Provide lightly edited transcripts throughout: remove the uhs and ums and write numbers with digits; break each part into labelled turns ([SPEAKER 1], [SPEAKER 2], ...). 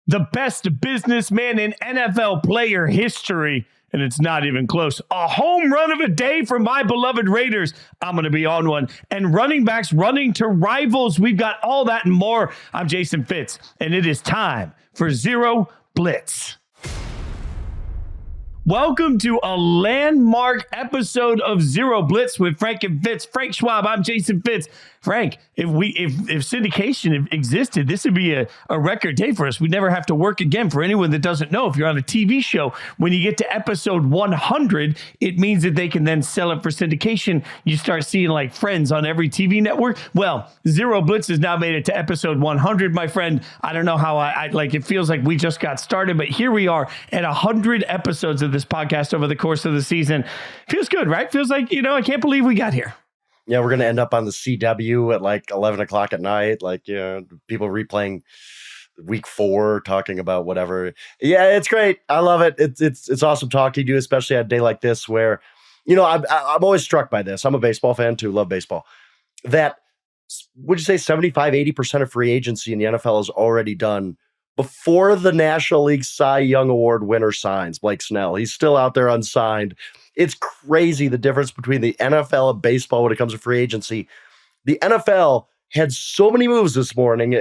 [SPEAKER 1] the best businessman in NFL player history, and it's not even close. A home run of a day for my beloved Raiders. I'm going to be on one. And running backs running to rivals. We've got all that and more. I'm Jason Fitz, and it is time for Zero Blitz. Welcome to a landmark episode of Zero Blitz with Frank and Fitz. Frank Schwab, I'm Jason Fitz. Frank, if syndication existed, this would be a record day for us. We'd never have to work again. For anyone that doesn't know, if you're on a TV show, when you get to episode 100, it means that they can then sell it for syndication. You start seeing like Friends on every TV network. Well, Zero Blitz has now made it to episode 100, my friend. I don't know how I like, it feels like we just got started, but here we are at 100 episodes of this podcast over the course of the season. Feels good, right? Feels like, I can't believe we got here.
[SPEAKER 2] Yeah, we're going to end up on the CW at like 11 o'clock at night. Like, people replaying week 4, talking about whatever. Yeah, it's great. I love it. It's awesome talking to you, especially on a day like this where, I'm always struck by this. I'm a baseball fan too, love baseball. That, would you say 75, 80% of free agency in the NFL is already done before the National League Cy Young Award winner signs, Blake Snell. He's still out there unsigned. It's crazy the difference between the NFL and baseball when it comes to free agency. The NFL had so many moves this morning.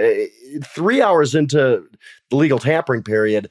[SPEAKER 2] 3 hours into the legal tampering period,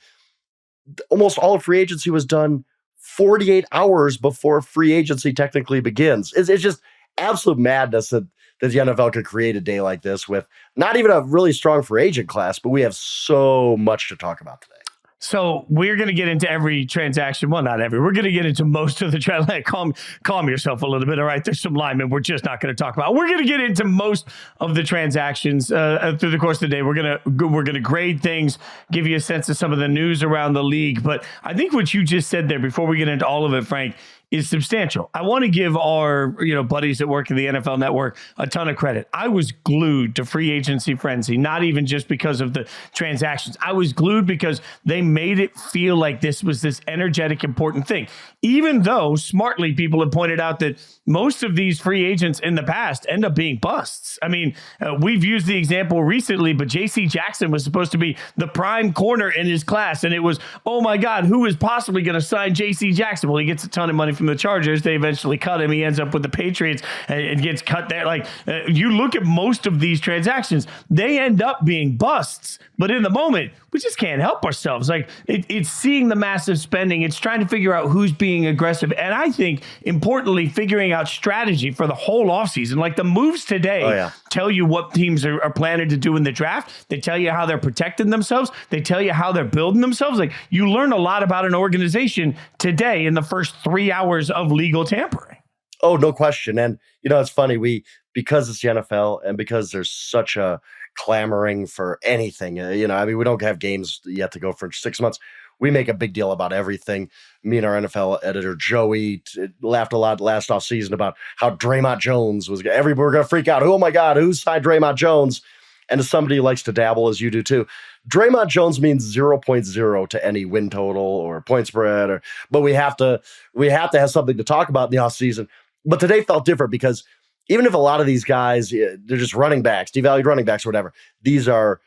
[SPEAKER 2] almost all of free agency was done 48 hours before free agency technically begins. It's just absolute madness that the NFL could create a day like this with not even a really strong free agent class, but we have so much to talk about today.
[SPEAKER 1] So we're going to get into every transaction. Well, not every. We're going to get into most of the transaction. Calm yourself a little bit. All right, there's some linemen we're just not going to talk about. We're going to get into most of the transactions through the course of the day. We're going to grade things, give you a sense of some of the news around the league. But I think what you just said there, before we get into all of it, Frank, is substantial. I want to give our buddies that work in the NFL Network a ton of credit. I was glued to free agency frenzy, not even just because of the transactions. I was glued because they made it feel like this was this energetic, important thing. Even though smartly people have pointed out that most of these free agents in the past end up being busts. I mean, we've used the example recently, but J.C. Jackson was supposed to be the prime corner in his class, and it was, oh my God, who is possibly going to sign J.C. Jackson? Well, he gets a ton of money from the Chargers. They eventually cut him. He ends up with the Patriots and gets cut there. Like, you look at most of these transactions, they end up being busts. But in the moment, we just can't help ourselves. Like, it's seeing the massive spending. It's trying to figure out who's being aggressive. And I think, importantly, figuring out strategy for the whole offseason. Like, the moves today tell you what teams are planning to do in the draft. They tell you how they're protecting themselves. They tell you how they're building themselves. Like, you learn a lot about an organization today in the first 3 hours of legal tampering.
[SPEAKER 2] Oh, no question. And, it's funny. Because it's the NFL and because there's such a clamoring for anything, we don't have games yet to go for 6 months. We make a big deal about everything. Me and our NFL editor, Joey, laughed a lot last offseason about how Draymond Jones was, we're going to freak out. Oh my God, who signed Draymond Jones? And as somebody who likes to dabble, as you do too, Draymond Jones means 0.0 to any win total or point spread, but we have to have something to talk about in the offseason. But today felt different because even if a lot of these guys, they're just running backs, devalued running backs or whatever, these are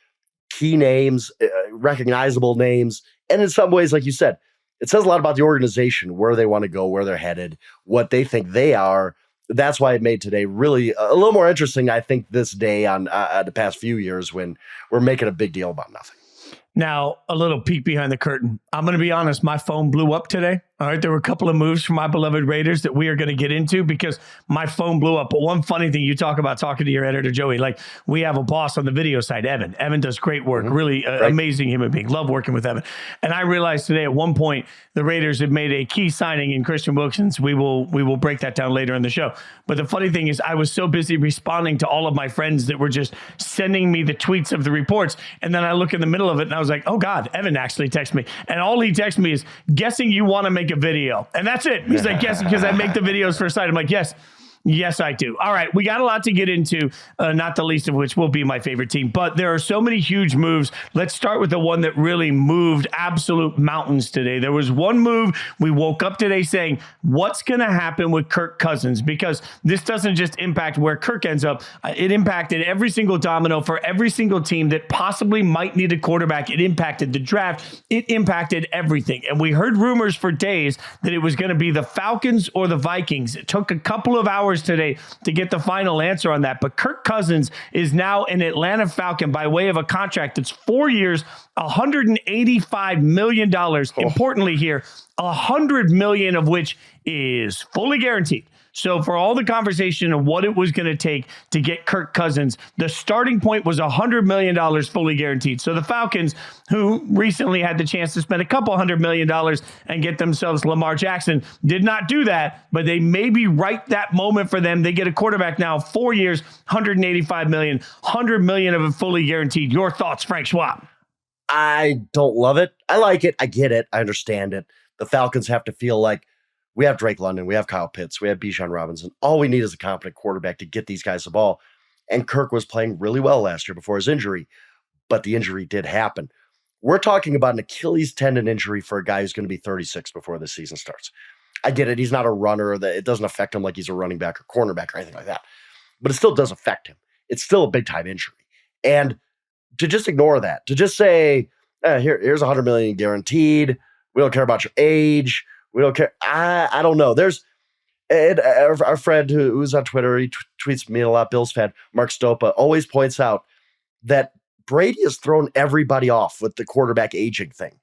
[SPEAKER 2] key names, recognizable names. And in some ways, like you said, it says a lot about the organization, where they want to go, where they're headed, what they think they are. That's why it made today really a little more interesting, I think, this day on the past few years when we're making a big deal about nothing.
[SPEAKER 1] Now, a little peek behind the curtain. I'm going to be honest, my phone blew up today. All right, there were a couple of moves from my beloved Raiders that we are going to get into because my phone blew up. But one funny thing, you talk about talking to your editor, Joey, like, we have a boss on the video side, Evan. Evan does great work, really amazing human being. Love working with Evan. And I realized today at one point, the Raiders had made a key signing in Christian Wilkins. We will break that down later in the show. But the funny thing is, I was so busy responding to all of my friends that were just sending me the tweets of the reports. And then I look in the middle of it and I was like, oh God, Evan actually texted me. And all he texted me is, guessing you want to make a video. And that's it. He's like, yes, because I make the videos for a site. I'm like, yes. Yes, I do. All right, we got a lot to get into, not the least of which will be my favorite team. But there are so many huge moves. Let's start with the one that really moved absolute mountains today. There was one move. We woke up today saying, what's going to happen with Kirk Cousins? Because this doesn't just impact where Kirk ends up. It impacted every single domino for every single team that possibly might need a quarterback. It impacted the draft. It impacted everything. And we heard rumors for days that it was going to be the Falcons or the Vikings. It took a couple of hours today to get the final answer on that. But Kirk Cousins is now an Atlanta Falcon by way of a contract that's 4 years, $185 million. Importantly here, $100 million of which is fully guaranteed. So for all the conversation of what it was going to take to get Kirk Cousins, the starting point was $100 million fully guaranteed. So the Falcons, who recently had the chance to spend a couple $100 million and get themselves Lamar Jackson, did not do that, but they may be right that moment for them. They get a quarterback now, 4 years, $185 million, $100 million of it fully guaranteed. Your thoughts, Frank Schwab?
[SPEAKER 2] I don't love it. I like it. I get it. I understand it. The Falcons have to feel like we have Drake London, we have Kyle Pitts, we have Bijan Robinson. All we need is a competent quarterback to get these guys the ball. And Kirk was playing really well last year before his injury, but the injury did happen. We're talking about an Achilles tendon injury for a guy who's going to be 36 before the season starts. I get it. He's not a runner. It doesn't affect him like he's a running back or cornerback or anything like that, but it still does affect him. It's still a big-time injury. And to just ignore that, to just say, here's $100 million guaranteed, we don't care about your age, we don't care. I don't know. There's our friend who's on Twitter, he tweets me a lot, Bills fan, Mark Stopa, always points out that Brady has thrown everybody off with the quarterback aging thing.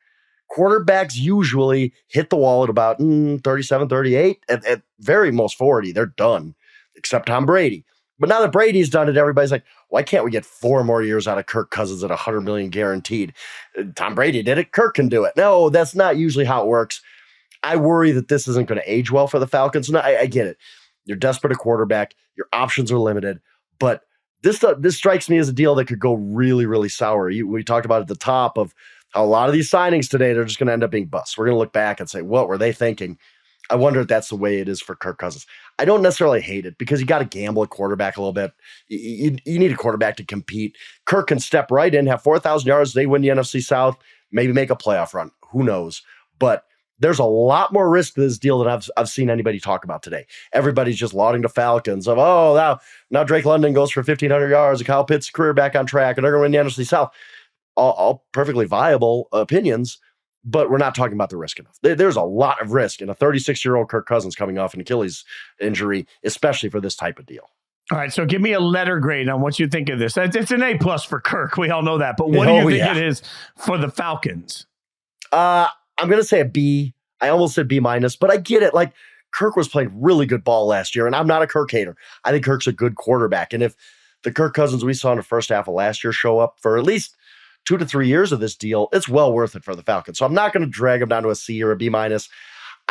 [SPEAKER 2] Quarterbacks usually hit the wall at about 37, 38, at very most 40. They're done, except Tom Brady. But now that Brady's done it, everybody's like, why can't we get 4 more years out of Kirk Cousins at $100 million guaranteed? Tom Brady did it. Kirk can do it. No, that's not usually how it works. I worry that this isn't going to age well for the Falcons. No, I get it. You're desperate at quarterback. Your options are limited. But this strikes me as a deal that could go really, really sour. We talked about at the top of how a lot of these signings today, they're just going to end up being busts. We're going to look back and say, what were they thinking? I wonder if that's the way it is for Kirk Cousins. I don't necessarily hate it because you got to gamble at quarterback a little bit. You need a quarterback to compete. Kirk can step right in, have 4,000 yards. They win the NFC South, maybe make a playoff run. Who knows? But there's a lot more risk to this deal than I've seen anybody talk about today. Everybody's just lauding the Falcons of, now Drake London goes for 1,500 yards, and Kyle Pitts' career back on track, and they're going to win the NFC South. All perfectly viable opinions, but we're not talking about the risk enough. There's a lot of risk in a 36-year-old Kirk Cousins coming off an Achilles injury, especially for this type of deal.
[SPEAKER 1] All right, so give me a letter grade on what you think of this. It's an A+ for Kirk. We all know that. But what do you think it is for the Falcons?
[SPEAKER 2] I'm going to say a B. I almost said B-, but I get it. Like, Kirk was playing really good ball last year, and I'm not a Kirk hater. I think Kirk's a good quarterback. And if the Kirk Cousins we saw in the first half of last year show up for at least 2 to 3 years of this deal, it's well worth it for the Falcons. So I'm not going to drag him down to a C or a B-. I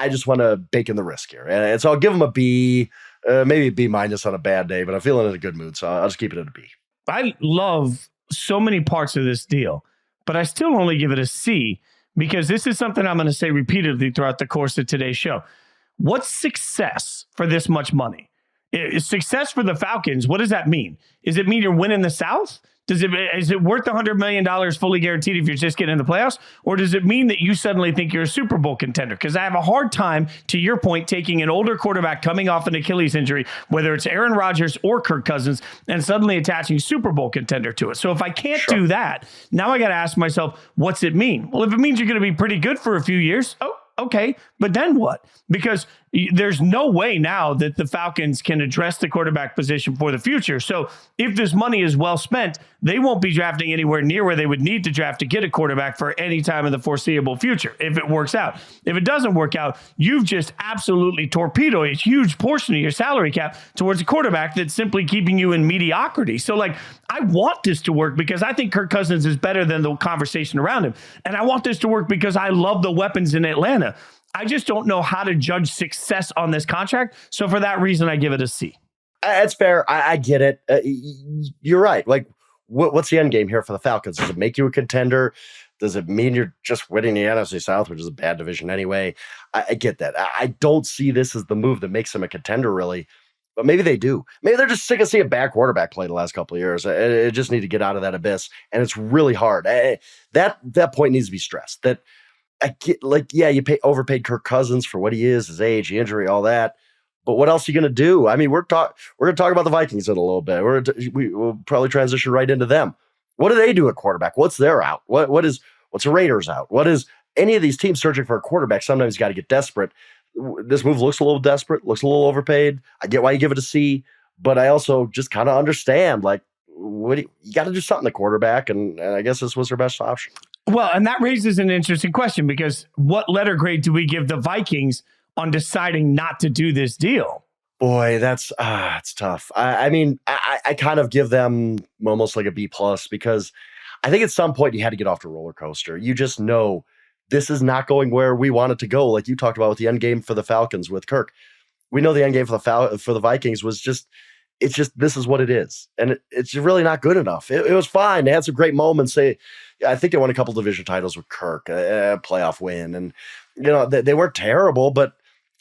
[SPEAKER 2] just want to bake in the risk here. And so I'll give him a B, maybe a B- on a bad day, but I'm feeling in a good mood. So I'll just keep it at a B.
[SPEAKER 1] I love so many parts of this deal, but I still only give it a C because this is something I'm going to say repeatedly throughout the course of today's show. What's success for this much money? Is success for the Falcons, what does that mean? Does it mean you're winning the South? Is it worth $100 million fully guaranteed if you're just getting in the playoffs? Or does it mean that you suddenly think you're a Super Bowl contender? Because I have a hard time, to your point, taking an older quarterback coming off an Achilles injury, whether it's Aaron Rodgers or Kirk Cousins, and suddenly attaching Super Bowl contender to it. So if I can't do that, now I got to ask myself, what's it mean? Well, if it means you're going to be pretty good for a few years, okay, but then what? Because there's no way now that the Falcons can address the quarterback position for the future. So if this money is well spent, they won't be drafting anywhere near where they would need to draft to get a quarterback for any time in the foreseeable future, if it works out. If it doesn't work out, you've just absolutely torpedoed a huge portion of your salary cap towards a quarterback that's simply keeping you in mediocrity. So, I want this to work because I think Kirk Cousins is better than the conversation around him. And I want this to work because I love the weapons in Atlanta. I just don't know how to judge success on this contract. So for that reason, I give it a C.
[SPEAKER 2] That's fair. I get it. You're right. What's the end game here for the Falcons? Does it make you a contender? Does it mean you're just winning the NFC South, which is a bad division anyway? I get that. I don't see this as the move that makes them a contender, really. But maybe they do. Maybe they're just sick of seeing bad quarterback play the last couple of years. It just need to get out of that abyss, and it's really hard. That point needs to be stressed. That you overpaid Kirk Cousins for what he is, his age, the injury, all that. But what else are you going to do? I mean, we're going to talk about the Vikings in a little bit. We'll probably transition right into them. What do they do at quarterback? What's their out? What's the Raiders out? What is any of these teams searching for a quarterback? Sometimes you got to get desperate. This move looks a little desperate, looks a little overpaid. I get why you give it a C, but I also just kind of understand, like, you got to do something at quarterback, and I guess this was their best option.
[SPEAKER 1] Well, and that raises an interesting question, because what letter grade do we give the Vikings on deciding not to do this deal?
[SPEAKER 2] Boy, it's tough. I mean, I kind of give them almost like a B+, because I think at some point you had to get off the roller coaster. You just know this is not going where we want it to go. Like you talked about with the end game for the Falcons with Kirk. We know the end game for the Vikings was this is what it is. And it's really not good enough. It was fine. They had some great moments. I think they won a couple division titles with Kirk, a playoff win. And, they weren't terrible, but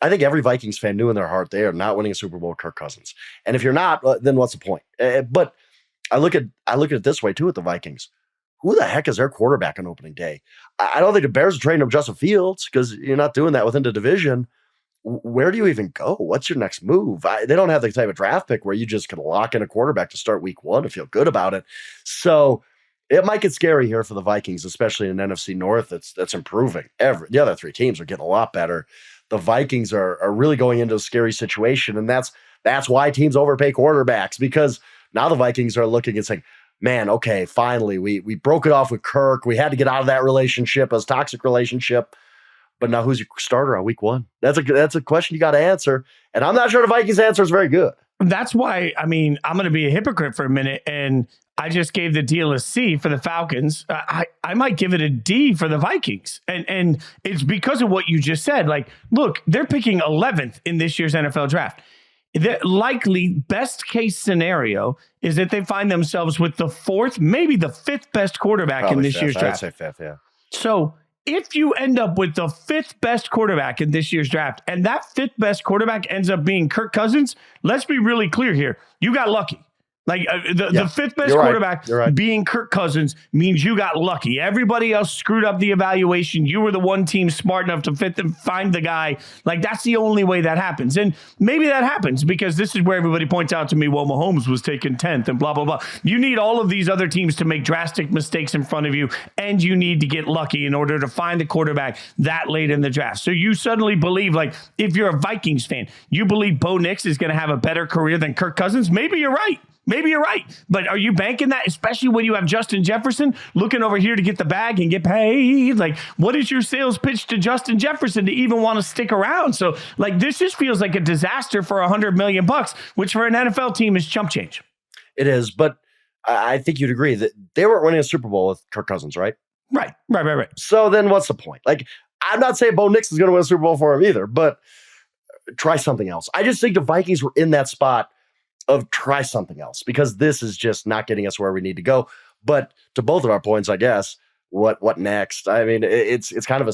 [SPEAKER 2] I think every Vikings fan knew in their heart they are not winning a Super Bowl with Kirk Cousins. And if you're not, then what's the point? But I look at it this way too with the Vikings. Who the heck is their quarterback on opening day? I don't think the Bears are trading him Justin Fields, because you're not doing that within the division. Where do you even go? What's your next move? They don't have the type of draft pick where you just can lock in a quarterback to start week 1 and feel good about it. So it might get scary here for the Vikings, especially in NFC North. That's improving. The other 3 teams are getting a lot better. The Vikings are really going into a scary situation, and that's why teams overpay quarterbacks, because now the Vikings are looking and saying, man, okay, finally, we broke it off with Kirk. We had to get out of that relationship, as toxic relationship. But now who's your starter on week 1? That's a question you got to answer. And I'm not sure the Vikings answer is very good.
[SPEAKER 1] That's why, I mean, I'm going to be a hypocrite for a minute. And I just gave the deal a C for the Falcons. I might give it a D for the Vikings. And it's because of what you just said. Like, look, they're picking 11th in this year's NFL draft. The likely best case scenario is that they find themselves with the 4th, maybe the 5th best quarterback
[SPEAKER 2] Probably
[SPEAKER 1] in this
[SPEAKER 2] 5th.
[SPEAKER 1] year's draft.
[SPEAKER 2] I'd say 5th, yeah.
[SPEAKER 1] So if you end up with the 5th best quarterback in this year's draft, and that 5th best quarterback ends up being Kirk Cousins, let's be really clear here. You got lucky. Like the 5th best quarterback being Kirk Cousins means you got lucky. Everybody else screwed up the evaluation. You were the one team smart enough to find the guy. Like, that's the only way that happens. And maybe that happens because this is where everybody points out to me, well, Mahomes was taken 10th and blah, blah, blah. You need all of these other teams to make drastic mistakes in front of you, and you need to get lucky in order to find the quarterback that late in the draft. So you suddenly believe, like, if you're a Vikings fan, you believe Bo Nix is going to have a better career than Kirk Cousins. Maybe you're right. Maybe you're right. But are you banking that, especially when you have Justin Jefferson looking over here to get the bag and get paid? Like, what is your sales pitch to Justin Jefferson to even want to stick around? So, like, this just feels like a disaster for $100 million, which for an NFL team is chump change.
[SPEAKER 2] It is, but I think you'd agree that they weren't winning a Super Bowl with Kirk Cousins, right?
[SPEAKER 1] Right.
[SPEAKER 2] So then what's the point? Like, I'm not saying Bo Nix is going to win a Super Bowl for him either, but try something else. I just think the Vikings were in that spot of try something else, because this is just not getting us where we need to go. But to both of our points, I guess, what next? I mean, it's kind of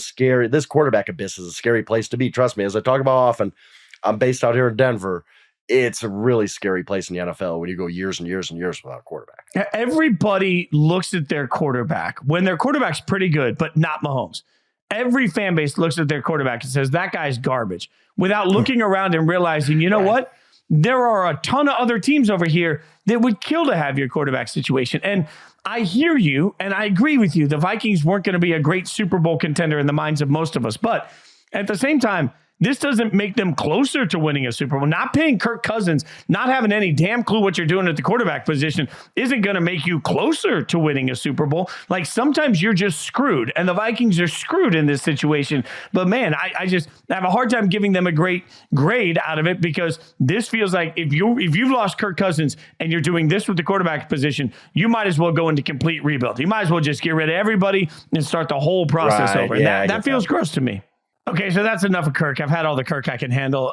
[SPEAKER 2] this quarterback abyss is a scary place to be. Trust me, as I talk about often, I'm based out here in Denver. It's a really scary place in the NFL when you go years and years and years without a quarterback.
[SPEAKER 1] Everybody looks at their quarterback when their quarterback's pretty good, but not Mahomes. Every fan base looks at their quarterback and says, that guy's garbage, without looking around and realizing, you know what? There are a ton of other teams over here that would kill to have your quarterback situation. And I hear you, and I agree with you. The Vikings weren't going to be a great Super Bowl contender in the minds of most of us. But at the same time, this doesn't make them closer to winning a Super Bowl. Not paying Kirk Cousins, not having any damn clue what you're doing at the quarterback position isn't going to make you closer to winning a Super Bowl. Like, sometimes you're just screwed, and the Vikings are screwed in this situation. But man, I just have a hard time giving them a great grade out of it, because this feels like if you've lost Kirk Cousins and you're doing this with the quarterback position, you might as well go into complete rebuild. You might as well just get rid of everybody and start the whole process over. And that feels gross to me. Okay, so that's enough of Kirk. I've had all the Kirk I can handle.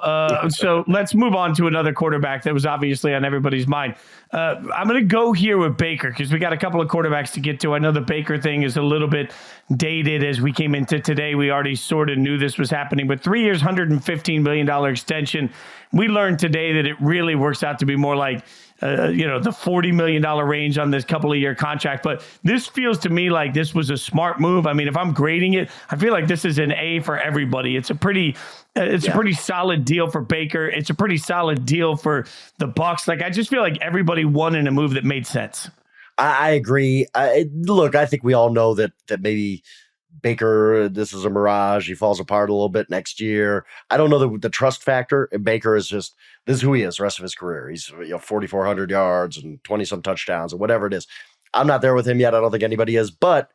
[SPEAKER 1] So let's move on to another quarterback that was obviously on everybody's mind. I'm going to go here with Baker because we got a couple of quarterbacks to get to. I know the Baker thing is a little bit dated as we came into today. We already sort of knew this was happening, but 3 years, $115 million extension. We learned today that it really works out to be more like the $40 million range on this couple of year contract. But this feels to me like this was a smart move. I mean, if I'm grading it, I feel like this is an A for everybody. It's a pretty solid deal for Baker. It's a pretty solid deal for the Bucs. Like, I just feel like everybody won in a move that made sense.
[SPEAKER 2] I agree. Look, I think we all know that maybe Baker, this is a mirage. He falls apart a little bit next year. I don't know the trust factor. And Baker is just, this is who he is the rest of his career. He's 4,400 yards and 20-some touchdowns or whatever it is. I'm not there with him yet. I don't think anybody is. But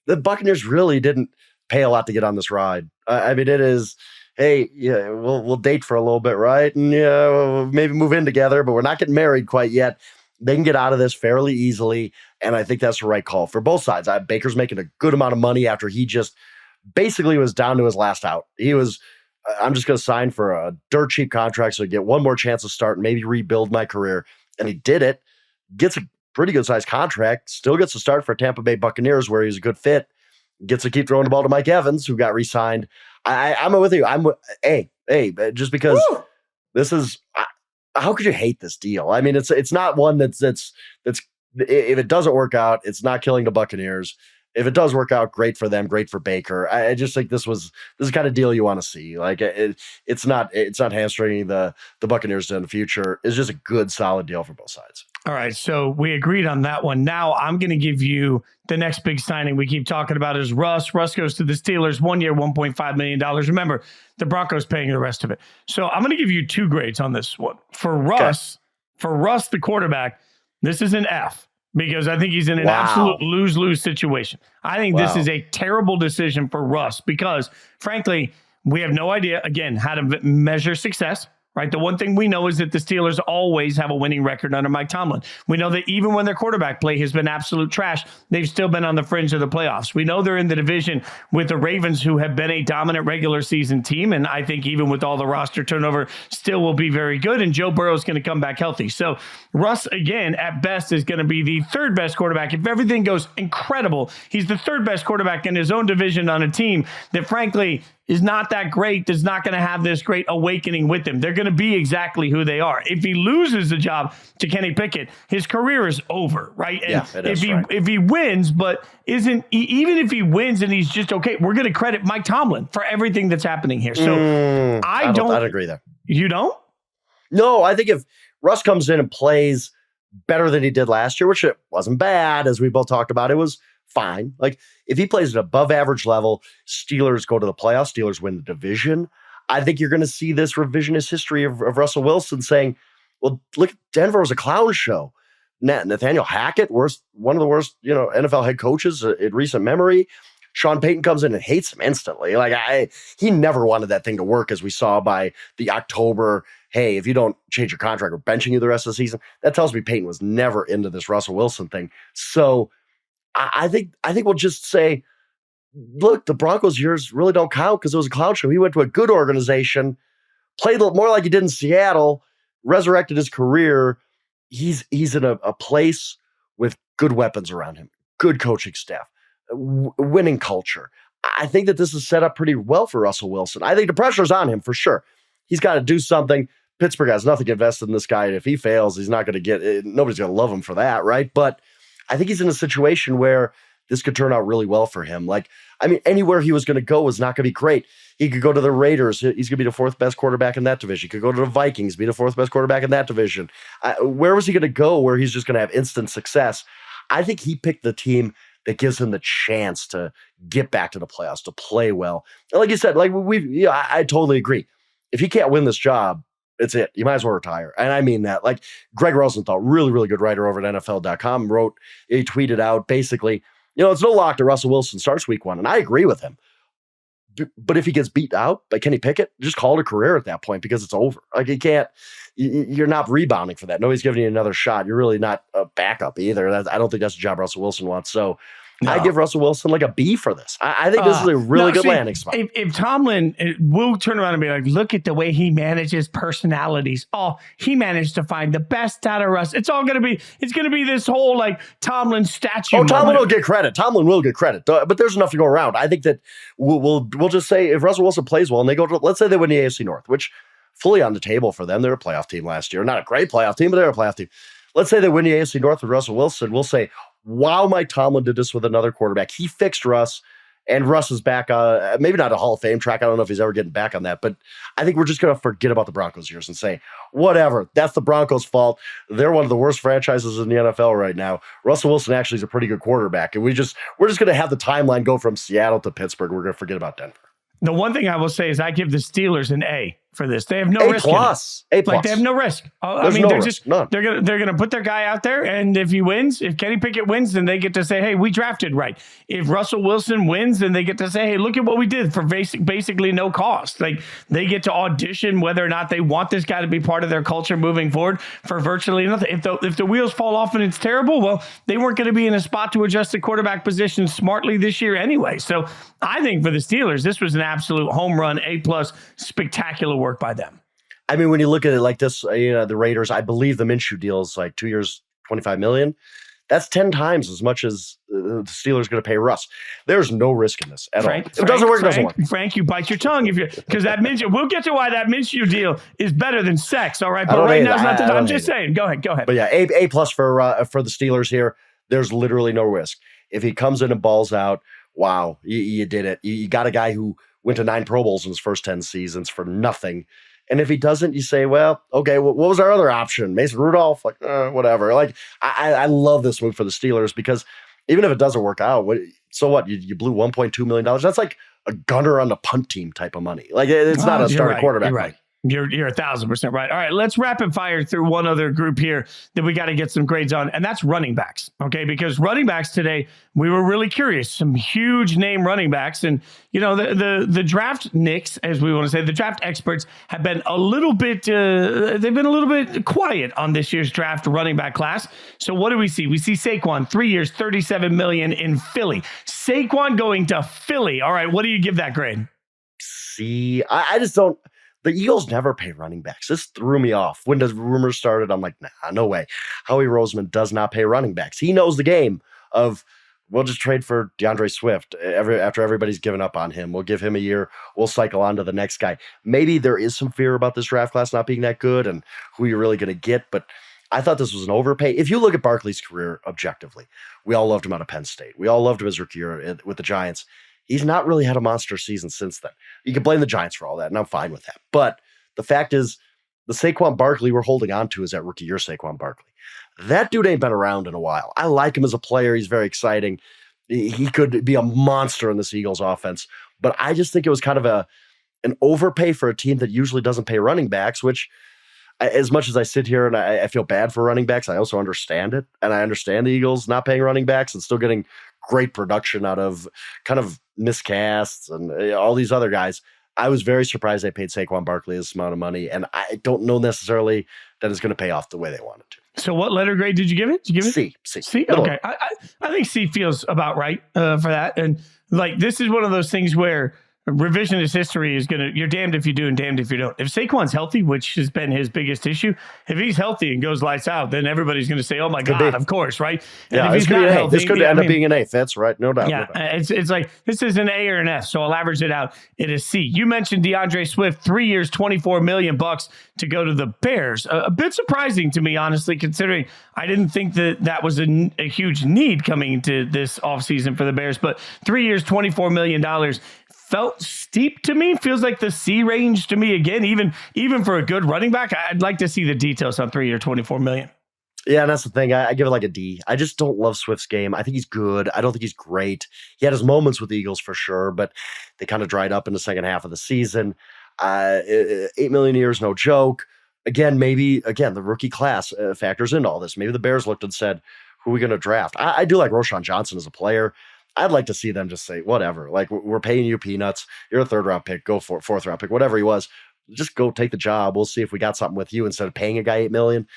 [SPEAKER 2] the Buccaneers really didn't pay a lot to get on this ride. I mean, it is, hey, yeah, we'll date for a little bit, right? And we'll maybe move in together, but we're not getting married quite yet. They can get out of this fairly easily, and I think that's the right call for both sides. Baker's making a good amount of money after he just basically was down to his last out. He was, I'm just going to sign for a dirt cheap contract so I get one more chance to start and maybe rebuild my career. And he did it, gets a pretty good sized contract, still gets to start for Tampa Bay Buccaneers where he's a good fit, gets to keep throwing the ball to Mike Evans, who got re-signed. I'm with you. Just because this is, how could you hate this deal? I mean, it's not one that's if it doesn't work out, it's not killing the Buccaneers. If it does work out, great for them, great for Baker. I just think this is the kind of deal you want to see. Like it's not hamstringing the Buccaneers in the future. It's just a good, solid deal for both sides.
[SPEAKER 1] All right, so we agreed on that one. Now I'm going to give you the next big signing we keep talking about is Russ. Russ goes to the Steelers, 1 year, $1.5 million. Remember, the Broncos paying the rest of it. So I'm going to give you 2 grades on this one. For Russ, the quarterback, this is an F because I think he's in an absolute lose-lose situation. I think this is a terrible decision for Russ because, frankly, we have no idea, again, how to measure success. Right. The one thing we know is that the Steelers always have a winning record under Mike Tomlin. We know that even when their quarterback play has been absolute trash, they've still been on the fringe of the playoffs. We know they're in the division with the Ravens, who have been a dominant regular season team. And I think even with all the roster turnover, still will be very good. And Joe Burrow is going to come back healthy. So Russ, again, at best, is going to be the 3rd best quarterback. If everything goes incredible, he's the 3rd best quarterback in his own division on a team that, frankly, is not that great, that's not going to have this great awakening with him. They're going to be exactly who they are. If he loses the job to Kenny Pickett, his career is over, right? And if he wins, but even if he wins and he's just okay, we're going to credit Mike Tomlin for everything that's happening here. So I'd
[SPEAKER 2] agree there.
[SPEAKER 1] You don't?
[SPEAKER 2] No, I think if Russ comes in and plays better than he did last year, which it wasn't bad, as we both talked about, it was fine. Like, if he plays at above average level, Steelers go to the playoffs, Steelers win the division. I think you're going to see this revisionist history of Russell Wilson saying, well, look, Denver was a clown show. Nathaniel Hackett, one of the worst, NFL head coaches in recent memory. Sean Payton comes in and hates him instantly. He never wanted that thing to work, as we saw by the October, hey, if you don't change your contract, we're benching you the rest of the season. That tells me Payton was never into this Russell Wilson thing. So I think we'll just say, look, the Broncos years really don't count because it was a clown show. He went to a good organization, played a little more like he did in Seattle, resurrected his career. He's in a place with good weapons around him, good coaching staff, winning culture. I think that this is set up pretty well for Russell Wilson. I think the pressure's on him for sure. He's got to do something. Pittsburgh has nothing invested in this guy. And if he fails, he's not going to get, nobody's going to love him for that, right? But I think he's in a situation where this could turn out really well for him. Anywhere he was going to go was not going to be great. He could go to the Raiders. He's going to be the 4th best quarterback in that division. He could go to the Vikings, be the 4th best quarterback in that division. Where was he going to go where he's just going to have instant success? I think he picked the team that gives him the chance to get back to the playoffs, to play well. And like you said, I totally agree. If he can't win this job, it's it. You might as well retire. And I mean that. Like Greg Rosenthal, really, really good writer over at NFL.com, he tweeted out basically, it's no lock that Russell Wilson starts week 1. And I agree with him. But if he gets beat out by Kenny Pickett, just call it a career at that point because it's over. Like you're not rebounding for that. Nobody's giving you another shot. You're really not a backup either. I don't think that's the job Russell Wilson wants. So I give Russell Wilson like a B for this. I think this is a really good landing spot.
[SPEAKER 1] If Tomlin will turn around and be like, look at the way he manages personalities. Oh, he managed to find the best out of Russ. It's going to be this whole like Tomlin statue.
[SPEAKER 2] Oh, Tomlin will get credit. Tomlin will get credit, but there's enough to go around. I think that we'll just say if Russell Wilson plays well and they go to, let's say they win the AFC North, which fully on the table for them. They're a playoff team last year. Not a great playoff team, but they're a playoff team. Let's say they win the AFC North with Russell Wilson. We'll say, wow, Mike Tomlin did this with another quarterback. He fixed Russ, and Russ is back on, maybe not a Hall of Fame track. I don't know if he's ever getting back on that, but I think we're just going to forget about the Broncos years and say, whatever, that's the Broncos' fault. They're one of the worst franchises in the NFL right now. Russell Wilson actually is a pretty good quarterback, and we're just going to have the timeline go from Seattle to Pittsburgh. We're going to forget about Denver.
[SPEAKER 1] The one thing I will say is I give the Steelers an A for this. They have no risk.
[SPEAKER 2] A+.
[SPEAKER 1] Like they have no risk. I mean, they're gonna put their guy out there, and if he wins, if Kenny Pickett wins, then they get to say, hey, we drafted right. If Russell Wilson wins, then they get to say, hey, look at what we did for basically no cost. Like they get to audition whether or not they want this guy to be part of their culture moving forward for virtually nothing. If the wheels fall off and it's terrible, well, they weren't going to be in a spot to adjust the quarterback position smartly this year anyway. So I think for the Steelers, this was an absolute home run, A+, spectacular work by them.
[SPEAKER 2] I mean, when you look at it like this, the Raiders, I believe the Minshew deal is like 2 years, $25 million. That's 10 times as much as the Steelers going to pay Russ. There's no risk in this at all. If it doesn't work, it doesn't work.
[SPEAKER 1] Frank, you bite your tongue because that Minshew. We'll get to why that Minshew deal is better than sex. All right, but right now it's not the time. I'm just saying. Go ahead. But
[SPEAKER 2] yeah, A+ for the Steelers here. There's literally no risk. If he comes in and balls out, wow, you did it. You got a guy who went to 9 Pro Bowls in his first 10 seasons for nothing. And if he doesn't, you say, well, okay, what was our other option? Mason Rudolph? Like, whatever. Like, I love this move for the Steelers because even if it doesn't work out, so what? You blew $1.2 million. That's like a gunner on the punt team type of money. Like, it's not a starting quarterback.
[SPEAKER 1] You're right. You're 1,000% right. All right, let's rapid fire through one other group here that we got to get some grades on, and that's running backs. Okay, because running backs today, we were really curious. Some huge name running backs, and the draft nicks, as we want to say, the draft experts have been a little bit. They've been a little bit quiet on this year's draft running back class. So what do we see? We see Saquon, 3 years, $37 million in Philly. Saquon going to Philly. All right, what do you give that grade?
[SPEAKER 2] See, I just don't. The Eagles never pay running backs. This threw me off. When the rumors started, I'm like, nah, no way. Howie Roseman does not pay running backs. He knows the game of, we'll just trade for DeAndre Swift after everybody's given up on him. We'll give him a year. We'll cycle on to the next guy. Maybe there is some fear about this draft class not being that good and who you're really going to get, but I thought this was an overpay. If you look at Barkley's career objectively, we all loved him out of Penn State. We all loved him as rookie year with the Giants. He's not really had a monster season since then. You can blame the Giants for all that, and I'm fine with that. But the fact is, the Saquon Barkley we're holding on to is that rookie year Saquon Barkley. That dude ain't been around in a while. I like him as a player. He's very exciting. He could be a monster in this Eagles offense. But I just think it was kind of an overpay for a team that usually doesn't pay running backs, which, as much as I sit here and I feel bad for running backs, I also understand it. And I understand the Eagles not paying running backs and still getting great production out of kind of miscasts and all these other guys. I was very surprised they paid Saquon Barkley this amount of money, and I don't know necessarily that it's going to pay off the way they wanted to.
[SPEAKER 1] So what letter grade did you give it? Did you give it? C. Okay. I think C feels about right for that. And like, this is one of those things where revisionist history is you're damned if you do and damned if you don't. If Saquon's healthy, which has been his biggest issue, if he's healthy and goes lights out, then everybody's going to say, oh my God, of course, right? And
[SPEAKER 2] yeah,
[SPEAKER 1] if he's not healthy,
[SPEAKER 2] this could end up being an eighth. That's right. No doubt.
[SPEAKER 1] Yeah,
[SPEAKER 2] no doubt.
[SPEAKER 1] It's like, this is an A or an F, so I'll average it out. It is C. You mentioned DeAndre Swift, 3 years, $24 million to go to the Bears. A bit surprising to me, honestly, considering I didn't think that was a huge need coming into this offseason for the Bears, but 3 years, $24 million felt steep to me. Feels like the C range to me again, even for a good running back. I'd like to see the details on 3 year, $24 million.
[SPEAKER 2] Yeah, and that's the thing. I give it like a D. I just don't love Swift's game. I think he's good. I don't think he's great. He had his moments with the Eagles for sure, but they kind of dried up in the second half of the season. 8 million a year is no joke. The rookie class factors into all this. Maybe the Bears looked and said, who are we going to draft? I do like Roschon Johnson as a player. I'd like to see them just say, whatever, like, we're paying you peanuts. You're a 3rd round pick. Go for it. 4th round pick, whatever he was. Just go take the job. We'll see if we got something with you instead of paying a guy $8 million.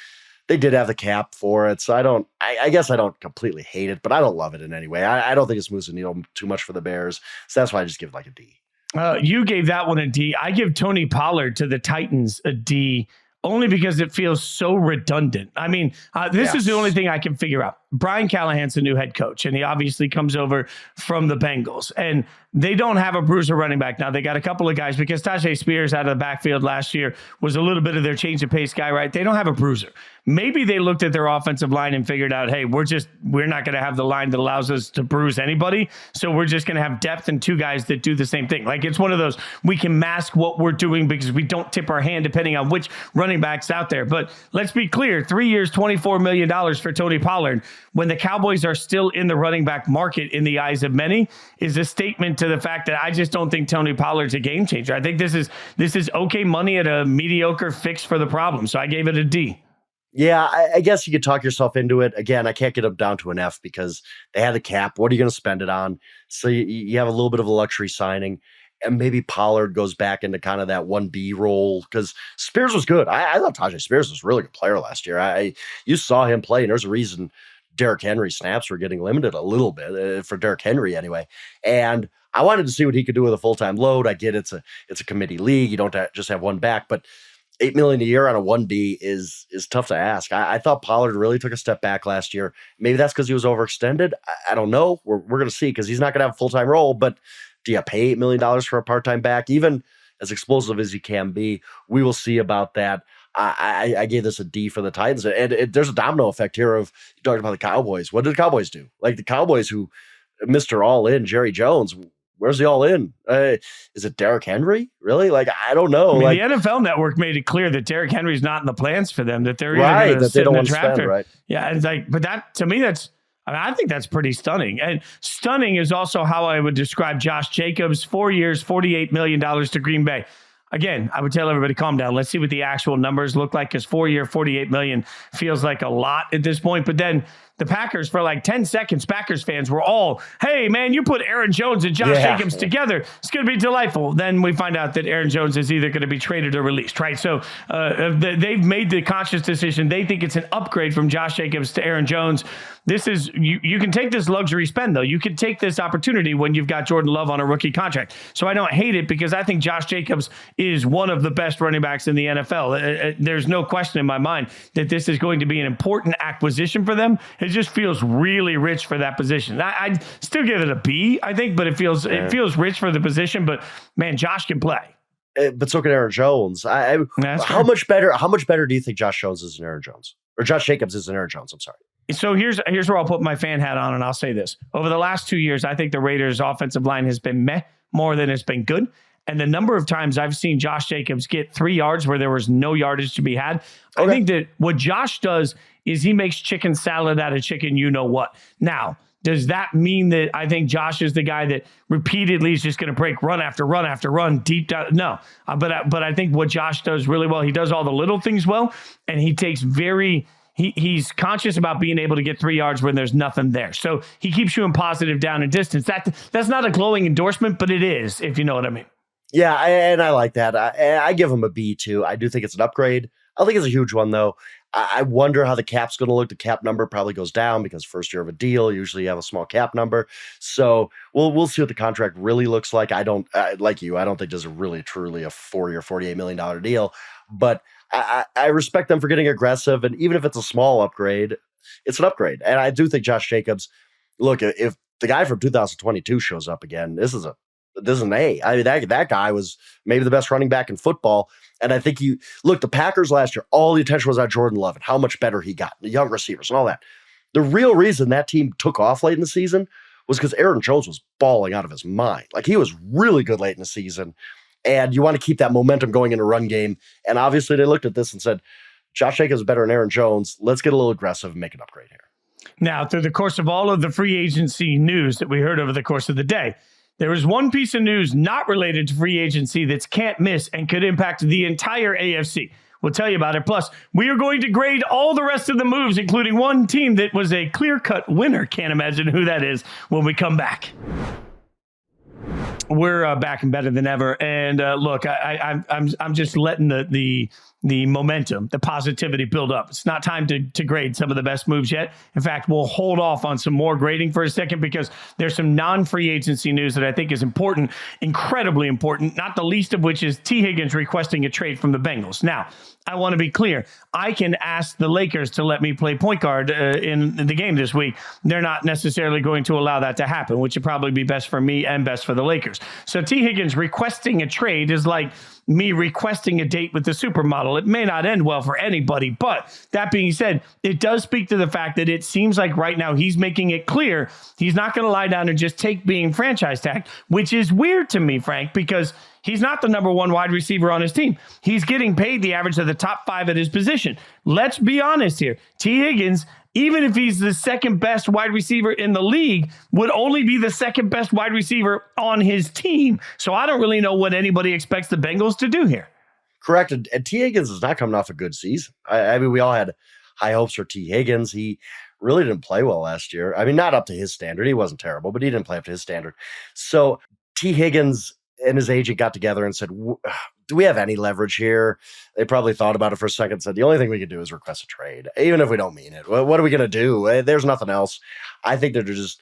[SPEAKER 2] they did have the cap for it. So I guess I don't completely hate it, but I don't love it in any way. I don't think it's moves the needle too much for the Bears. So that's why I just give it like a D.
[SPEAKER 1] You gave that one a D. I give Tony Pollard to the Titans a D, only because it feels so redundant. I mean, this is the only thing I can figure out. Brian Callahan's the new head coach, and he obviously comes over from the Bengals. And they don't have a bruiser running back now. They got a couple of guys because Tajay Spears out of the backfield last year was a little bit of their change of pace guy, right? They don't have a bruiser. Maybe they looked at their offensive line and figured out, hey, we're not going to have the line that allows us to bruise anybody. So we're just going to have depth and two guys that do the same thing. Like, it's one of those, we can mask what we're doing because we don't tip our hand depending on which running back's out there. But let's be clear, 3 years, $24 million for Tony Pollard, when the Cowboys are still in the running back market in the eyes of many, is a statement to the fact that I just don't think Tony Pollard's a game changer. I think this is okay money at a mediocre fix for the problem. So I gave it a D.
[SPEAKER 2] Yeah, I guess you could talk yourself into it. Again, I can't get them down to an F because they had the cap. What are you going to spend it on? So you have a little bit of a luxury signing. And maybe Pollard goes back into kind of that 1B role because Spears was good. I thought Tajay Spears was a really good player last year. You saw him play, and there's a reason Derrick Henry snaps were getting limited a little bit for Derrick Henry anyway. And I wanted to see what he could do with a full-time load. I get it's a committee league. You don't just have one back, but $8 million a year on a 1B is tough to ask. I thought Pollard really took a step back last year. Maybe that's because he was overextended. I don't know. We're going to see because he's not going to have a full-time role, but do you pay $8 million for a part-time back? Even as explosive as he can be, we will see about that. I gave this a D for the Titans. And there's a domino effect here of you talking about the Cowboys. What did the Cowboys do? Like the Cowboys who Mr. All-In, Jerry Jones, where's the all-in? Is it Derrick Henry? Really? Like, I don't know.
[SPEAKER 1] I mean, the NFL Network made it clear that Derrick Henry's not in the plans for them, that they're
[SPEAKER 2] right, that they don't want to spend, right?
[SPEAKER 1] Yeah, it's like, but that, to me, I think that's pretty stunning. And stunning is also how I would describe Josh Jacobs, 4 years, $48 million to Green Bay. Again, I would tell everybody, calm down. Let's see what the actual numbers look like, because 4 year, $48 million feels like a lot at this point. But then the Packers, for like 10 seconds, Packers fans were all, hey, man, you put Aaron Jones and Josh Jacobs together. It's going to be delightful. Then we find out that Aaron Jones is either going to be traded or released, right? So they've made the conscious decision. They think it's an upgrade from Josh Jacobs to Aaron Jones. This is, you can take this luxury spend, though. You can take this opportunity when you've got Jordan Love on a rookie contract. So I don't hate it because I think Josh Jacobs is one of the best running backs in the NFL. There's no question in my mind that this is going to be an important acquisition for them. It just feels really rich for that position. I'd still give it a B, I think, but it feels rich for the position. But man, Josh can play.
[SPEAKER 2] But so can Aaron Jones. How much better do you think Josh Jones is than Aaron Jones? Or Josh Jacobs is than Aaron Jones? I'm sorry.
[SPEAKER 1] So here's where I'll put my fan hat on, and I'll say this. Over the last 2 years, I think the Raiders' offensive line has been meh more than it's been good. And the number of times I've seen Josh Jacobs get 3 yards where there was no yardage to be had, I think that what Josh does is he makes chicken salad out of chicken you-know-what. Now, does that mean that I think Josh is the guy that repeatedly is just going to break run after run after run deep down? No. But I think what Josh does really well, he does all the little things well, and he takes he's conscious about being able to get 3 yards when there's nothing there. So he keeps you in positive down and distance. That's not a glowing endorsement, but it is, if you know what I mean.
[SPEAKER 2] Yeah, and I like that. I give him a B, too. I do think it's an upgrade. I think it's a huge one, though. I wonder how the cap's going to look. The cap number probably goes down because first year of a deal, usually you have a small cap number. So we'll see what the contract really looks like. I don't think there's a really, truly a 40 or $48 million deal. But I respect them for getting aggressive. And even if it's a small upgrade, it's an upgrade. And I do think Josh Jacobs, look, if the guy from 2022 shows up again, this is an A. I mean, that guy was maybe the best running back in football. And I think the Packers last year, all the attention was on Jordan Love and how much better he got, the young receivers and all that. The real reason that team took off late in the season was because Aaron Jones was balling out of his mind. Like, he was really good late in the season. And you want to keep that momentum going in a run game. And obviously they looked at this and said, Josh Jacobs is better than Aaron Jones. Let's get a little aggressive and make an upgrade here.
[SPEAKER 1] Now, through the course of all of the free agency news that we heard over the course of the day, there is one piece of news not related to free agency that's can't miss and could impact the entire AFC. We'll tell you about it. Plus, we are going to grade all the rest of the moves, including one team that was a clear-cut winner. Can't imagine who that is when we come back. We're back and better than ever. And look, I'm just letting the momentum, the positivity build up. It's not time to grade some of the best moves yet. In fact, we'll hold off on some more grading for a second because there's some non-free agency news that I think is important, incredibly important, not the least of which is Tee Higgins requesting a trade from the Bengals. Now, I want to be clear. I can ask the Lakers to let me play point guard in the game this week. They're not necessarily going to allow that to happen, which would probably be best for me and best for the Lakers. So Tee Higgins requesting a trade is like me requesting a date with the supermodel. It may not end well for anybody, but that being said, it does speak to the fact that it seems like right now he's making it clear he's not going to lie down and just take being franchise tagged, which is weird to me, Frank, because he's not the number one wide receiver on his team. He's getting paid the average of the top 5 at his position. Let's be honest here. Tee Higgins, even if he's the second best wide receiver in the league, would only be the second best wide receiver on his team. So I don't really know what anybody expects the Bengals to do here.
[SPEAKER 2] Correct. And Tee Higgins is not coming off a good season. I mean, we all had high hopes for Tee Higgins. He really didn't play well last year. I mean, not up to his standard. He wasn't terrible, but he didn't play up to his standard. So Tee Higgins and his agent got together and said, do we have any leverage here? They probably thought about it for a second and said, the only thing we could do is request a trade, even if we don't mean it. What are we going to do? There's nothing else. I think they're just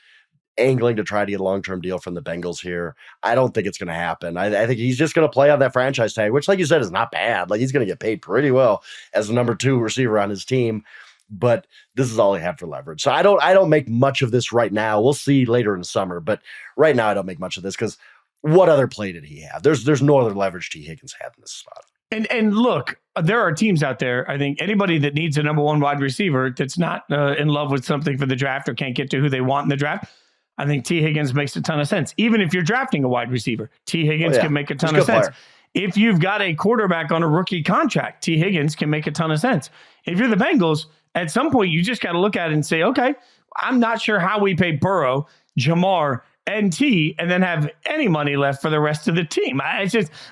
[SPEAKER 2] angling to try to get a long-term deal from the Bengals here. I don't think it's going to happen. I think he's just going to play on that franchise tag, which, like you said, is not bad. Like, he's going to get paid pretty well as the number 2 receiver on his team. But this is all he had for leverage. So I don't make much of this right now. We'll see later in the summer. But right now, I don't make much of this because what other play did he have? There's no other leverage Tee Higgins had in this spot.
[SPEAKER 1] And look, there are teams out there. I think anybody that needs a number 1 wide receiver that's not in love with something for the draft or can't get to who they want in the draft, I think Tee Higgins makes a ton of sense. Even if you're drafting a wide receiver, Tee Higgins can make a ton of sense. Player. If you've got a quarterback on a rookie contract, Tee Higgins can make a ton of sense. If you're the Bengals, at some point you just got to look at it and say, okay, I'm not sure how we pay Burrow, Jamar, and T, and then have any money left for the rest of the team.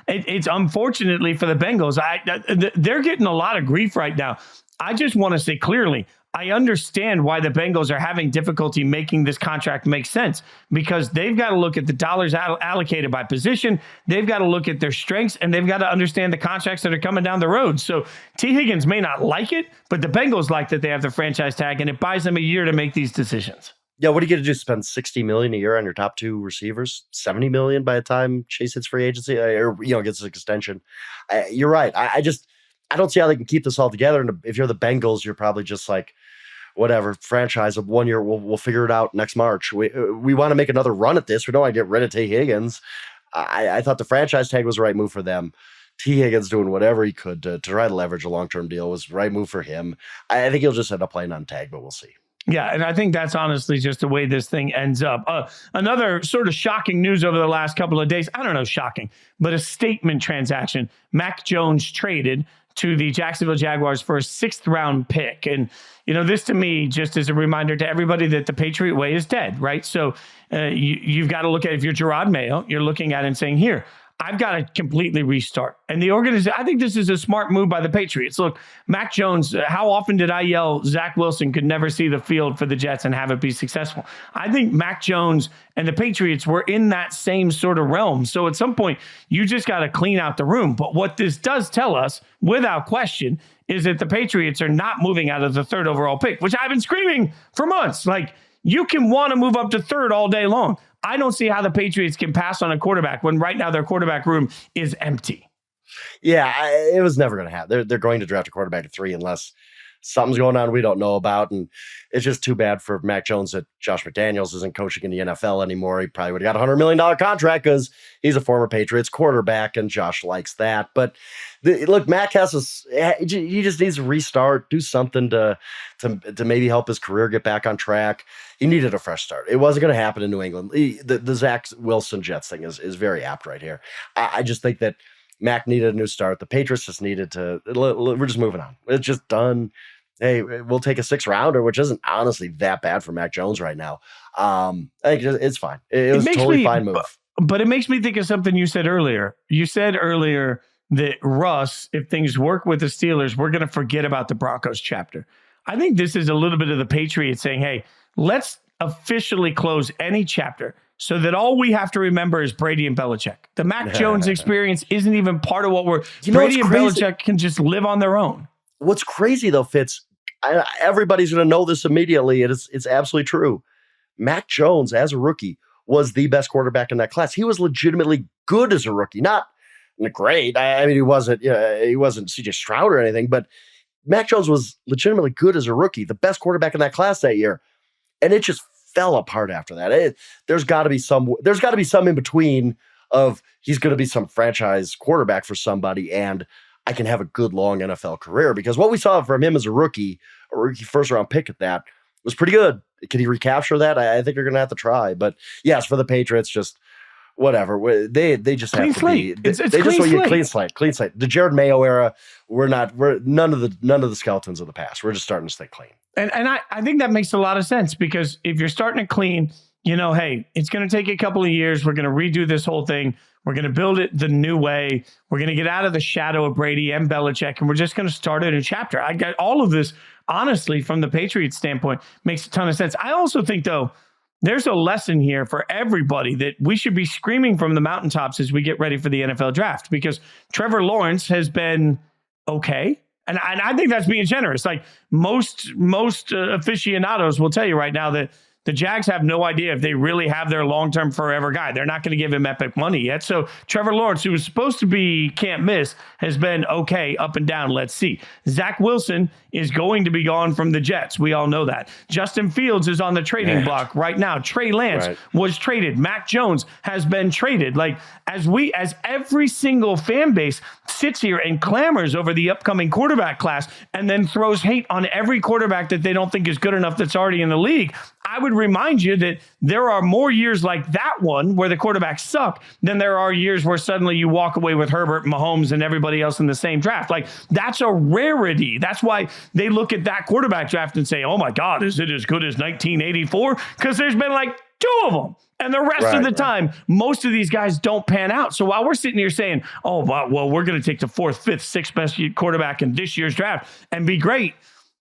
[SPEAKER 1] It's unfortunately for the Bengals. They're getting a lot of grief right now. I just want to say clearly, I understand why the Bengals are having difficulty making this contract make sense, because they've got to look at the dollars allocated by position. They've got to look at their strengths, and they've got to understand the contracts that are coming down the road. So Tee Higgins may not like it, but the Bengals like that they have the franchise tag, and it buys them a year to make these decisions.
[SPEAKER 2] Yeah, what are you going to do? Spend $60 million a year on your top 2 receivers? $70 million by the time Chase hits free agency, or gets an extension? You're right. I don't see how they can keep this all together. And if you're the Bengals, you're probably just like, whatever, franchise of 1 year. We'll figure it out next March. We want to make another run at this. We don't want to get rid of Tee Higgins. I thought the franchise tag was the right move for them. Tee Higgins doing whatever he could to try to leverage a long-term deal was the right move for him. I think he'll just end up playing on tag, but we'll see.
[SPEAKER 1] Yeah, and I think that's honestly just the way this thing ends up. Another sort of shocking news over the last couple of days, I don't know, shocking, but a statement transaction. Mac Jones traded to the Jacksonville Jaguars for a 6th-round pick. And, this to me just is a reminder to everybody that the Patriot way is dead, right? So you've got to look at, if you're Gerard Mayo, you're looking at it and saying, here, I've got to completely restart. And the organization, I think this is a smart move by the Patriots. Look, Mac Jones, how often did I yell Zach Wilson could never see the field for the Jets and have it be successful? I think Mac Jones and the Patriots were in that same sort of realm. So at some point, you just got to clean out the room. But what this does tell us, without question, is that the Patriots are not moving out of the 3rd overall pick, which I've been screaming for months. Like, you can want to move up to 3rd all day long. I don't see how the Patriots can pass on a quarterback when right now their quarterback room is empty.
[SPEAKER 2] Yeah, it was never going to happen. They're going to draft a quarterback at 3 unless something's going on we don't know about. And it's just too bad for Mac Jones that Josh McDaniels isn't coaching in the NFL anymore. He probably would have got a $100 million contract because he's a former Patriots quarterback and Josh likes that. But look, Mac he just needs to restart, do something to maybe help his career get back on track. He needed a fresh start. It wasn't going to happen in New England. The Zach Wilson Jets thing is very apt right here. I just think that Mac needed a new start. The Patriots just needed to, we're just moving on. It's just done. Hey, we'll take a 6th rounder, which isn't honestly that bad for Mac Jones right now. I think it's fine. It was a totally fine move.
[SPEAKER 1] But it makes me think of something you said earlier. You said earlier that Russ, if things work with the Steelers, we're going to forget about the Broncos chapter. I think this is a little bit of the Patriots saying, hey, let's officially close any chapter so that all we have to remember is Brady and Belichick. The Mac Jones experience isn't even part of what we're... Brady and Belichick can just live on their own.
[SPEAKER 2] What's crazy, though, Fitz, everybody's going to know this immediately. It's absolutely true. Mac Jones, as a rookie, was the best quarterback in that class. He was legitimately good as a rookie. Not great. I mean, he wasn't CJ Stroud or anything, but Mac Jones was legitimately good as a rookie, the best quarterback in that class that year. And it just fell apart after that. There's got to be some in between of he's going to be some franchise quarterback for somebody and I can have a good long NFL career, because what we saw from him as a rookie first round pick at that was pretty good. Can he recapture that? I think you're going to have to try, but yes, for the Patriots, just whatever. They just
[SPEAKER 1] clean
[SPEAKER 2] have to
[SPEAKER 1] slate.
[SPEAKER 2] be.
[SPEAKER 1] It's
[SPEAKER 2] they
[SPEAKER 1] clean
[SPEAKER 2] just want
[SPEAKER 1] slate.
[SPEAKER 2] Clean slate. The Jared Mayo era. We're none of the skeletons of the past. We're just starting to stay clean.
[SPEAKER 1] And I think that makes a lot of sense, because if you're starting to clean, hey, it's going to take a couple of years. We're going to redo this whole thing. We're going to build it the new way. We're going to get out of the shadow of Brady and Belichick, and we're just going to start a new chapter. I got all of this, honestly, from the Patriots standpoint, makes a ton of sense. I also think, though, there's a lesson here for everybody that we should be screaming from the mountaintops as we get ready for the NFL draft, because Trevor Lawrence has been okay. And I think that's being generous. Like most aficionados will tell you right now that the Jags have no idea if they really have their long-term forever guy. They're not going to give him epic money yet. So Trevor Lawrence, who was supposed to be can't miss, has been okay up and down. Let's see. Zach Wilson is going to be gone from the Jets. We all know that. Justin Fields is on the trading block right now. Trey Lance was traded. Mac Jones has been traded. Like, as every single fan base sits here and clamors over the upcoming quarterback class and then throws hate on every quarterback that they don't think is good enough that's already in the league, I would remind you that there are more years like that one where the quarterbacks suck than there are years where suddenly you walk away with Herbert, Mahomes, and everybody else in the same draft. Like, that's a rarity. That's why they look at that quarterback draft and say, oh my God, is it as good as 1984? Because there's been like 2 of them. And the rest of the time, most of these guys don't pan out. So while we're sitting here saying, oh, well, we're going to take the 4th, 5th, 6th best quarterback in this year's draft and be great.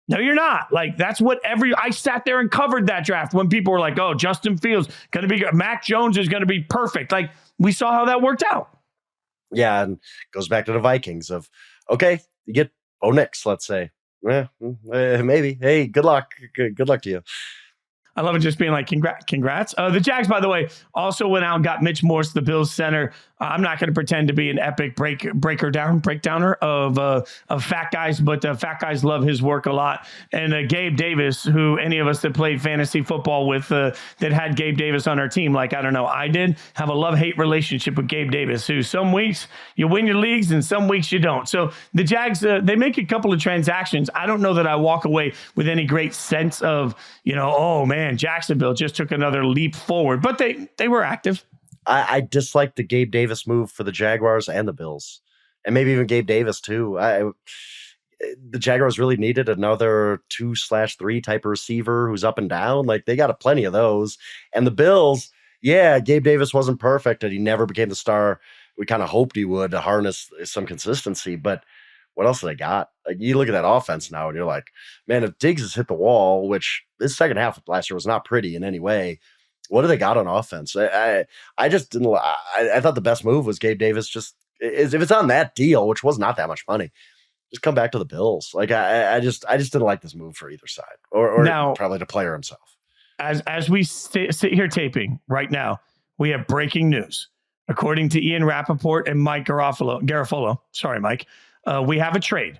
[SPEAKER 1] No, you're not. Like, that's what I sat there and covered that draft when people were like, oh, Justin Fields going to be good. Mac Jones is going to be perfect. Like, we saw how that worked out.
[SPEAKER 2] Yeah. And goes back to the Vikings of, okay, you get Bo Nix, let's say. Maybe. Hey, good luck. Good luck to you.
[SPEAKER 1] I love it just being like, congrats. The Jags, by the way, also went out and got Mitch Morse, the Bills center. I'm not going to pretend to be an epic breakdowner of fat guys, but fat guys love his work a lot. And Gabe Davis, who any of us that played fantasy football with that had Gabe Davis on our team, like, I don't know, I did have a love-hate relationship with Gabe Davis, who some weeks you win your leagues and some weeks you don't. So the Jags, they make a couple of transactions. I don't know that I walk away with any great sense of, oh man, Jacksonville just took another leap forward, but they were active.
[SPEAKER 2] I dislike the Gabe Davis move for the Jaguars and the Bills, and maybe even Gabe Davis too. The Jaguars really needed another 2/3 type of receiver who's up and down. Like, they got plenty of those. And the Bills, yeah, Gabe Davis wasn't perfect and he never became the star we kind of hoped he would to harness some consistency. But what else do they got? Like, you look at that offense now and you're like, man, if Diggs has hit the wall, which this second half of last year was not pretty in any way, what do they got on offense? I just didn't. I thought the best move was Gabe Davis. Just if it's on that deal, which was not that much money, just come back to the Bills. Like, I just didn't like this move for either side, or now, probably the player himself.
[SPEAKER 1] As we sit here taping right now, we have breaking news. According to Ian Rappaport and Mike Garafolo, sorry, Mike, we have a trade.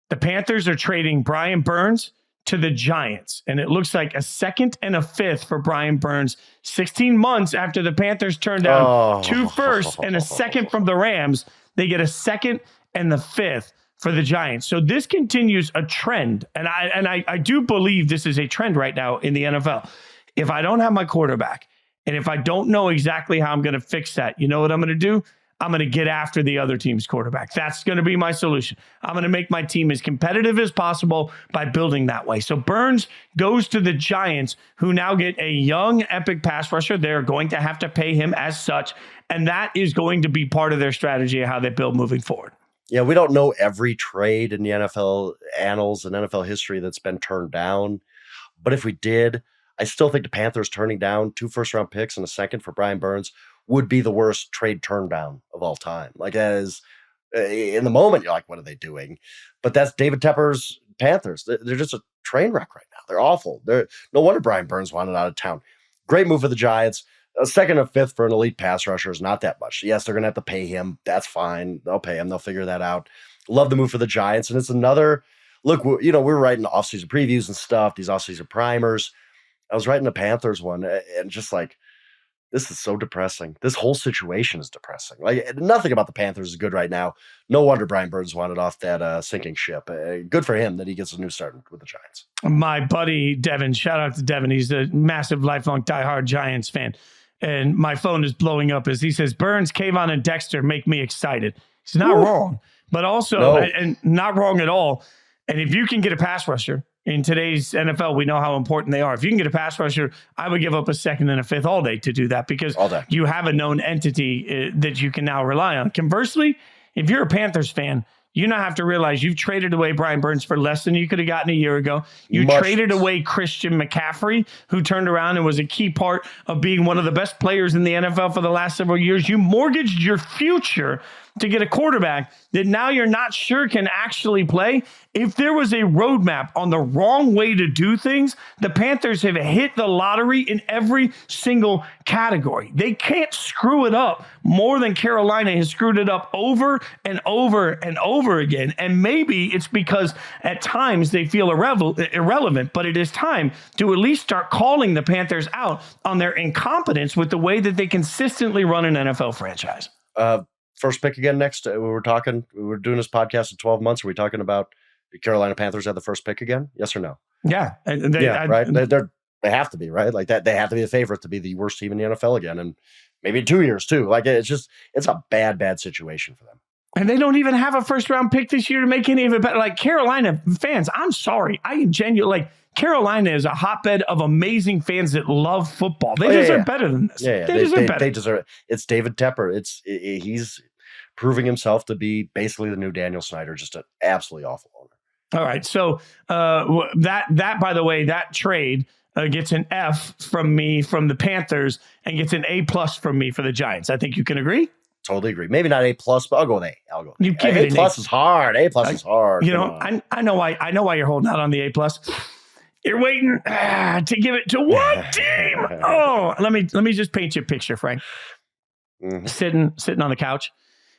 [SPEAKER 1] The Panthers are trading Brian Burns to the Giants, and it looks like a 2nd and a 5th for Brian Burns 16 months after the Panthers turned down 2 firsts and a 2nd from the Rams. They get a 2nd and the 5th for the Giants. So this continues a trend, and I do believe this is a trend right now in the NFL. If I don't have my quarterback, and if I don't know exactly how I'm going to fix that, you know what I'm going to do? I'm going to get after the other team's quarterback. That's going to be my solution. I'm going to make my team as competitive as possible by building that way. So Burns goes to the Giants, who now get a young, epic pass rusher. They're going to have to pay him as such, and that is going to be part of their strategy of how they build moving forward.
[SPEAKER 2] Yeah, we don't know every trade in the NFL annals and NFL history that's been turned down. But if we did, I still think the Panthers turning down 2 first-round picks and a second for Brian Burns would be the worst trade turn down of all time. Like, as in the moment, you're like, what are they doing? But that's David Tepper's Panthers. They're just a train wreck right now. They're awful. No wonder Brian Burns wanted out of town. Great move for the Giants. A second and fifth for an elite pass rusher is not that much. Yes, they're going to have to pay him. That's fine. They'll pay him. They'll figure that out. Love the move for the Giants. And it's another look. We're writing offseason previews and stuff, these offseason primers. I was writing the Panthers one, and just like, this is so depressing. This whole situation is depressing. Like, nothing about the Panthers is good right now. No wonder Brian Burns wanted off that sinking ship. Good for him that he gets a new start with the Giants.
[SPEAKER 1] My buddy Devin, shout out to Devin. He's a massive, lifelong, diehard Giants fan. And my phone is blowing up as he says, Burns, Kayvon, and Dexter make me excited. He's not wrong, but also and not wrong at all. And if you can get a pass rusher, in today's NFL, we know how important they are. If you can get a pass rusher, I would give up a second and a fifth all day to do that because you have a known entity that you can now rely on. Conversely, if you're a Panthers fan, you now have to realize you've traded away Brian Burns for less than you could have gotten a year ago. You traded away Christian McCaffrey, who turned around and was a key part of being one of the best players in the NFL for the last several years. You mortgaged your future to get a quarterback that now you're not sure can actually play. If there was a roadmap on the wrong way to do things, the Panthers have hit the lottery in every single category. They can't screw it up more than Carolina has screwed it up over and over and over again. And maybe it's because at times they feel irrelevant, but it is time to at least start calling the Panthers out on their incompetence with the way that they consistently run an NFL franchise.
[SPEAKER 2] First pick again next. We were doing this podcast in 12 months. Are we talking about the Carolina Panthers have the first pick again? Yes or no?
[SPEAKER 1] Yeah.
[SPEAKER 2] Right. They have to be, right? Like that. They have to be the favorite to be the worst team in the NFL again. And maybe in 2 years too. Like it's a bad situation for them.
[SPEAKER 1] And they don't even have a first round pick this year to make any of it better. Like Carolina fans, I'm sorry. I genuinely Carolina is a hotbed of amazing fans that love football. They deserve better than this.
[SPEAKER 2] They deserve better. They deserve it. It's David Tepper. He's proving himself to be basically the new Daniel Snyder, just an absolutely awful owner.
[SPEAKER 1] All right. So that by the way, that trade gets an F from me from the Panthers and gets an A+ from me for the Giants. I think you can agree.
[SPEAKER 2] Totally agree. Maybe not A+, but I'll go with A. I'll go with
[SPEAKER 1] you give it
[SPEAKER 2] A+ is hard. A+ is hard.
[SPEAKER 1] You know, I know why you're holding out on the A+. You're waiting to give it to what team? Oh, let me just paint you a picture, Frank. Mm-hmm. Sitting on the couch,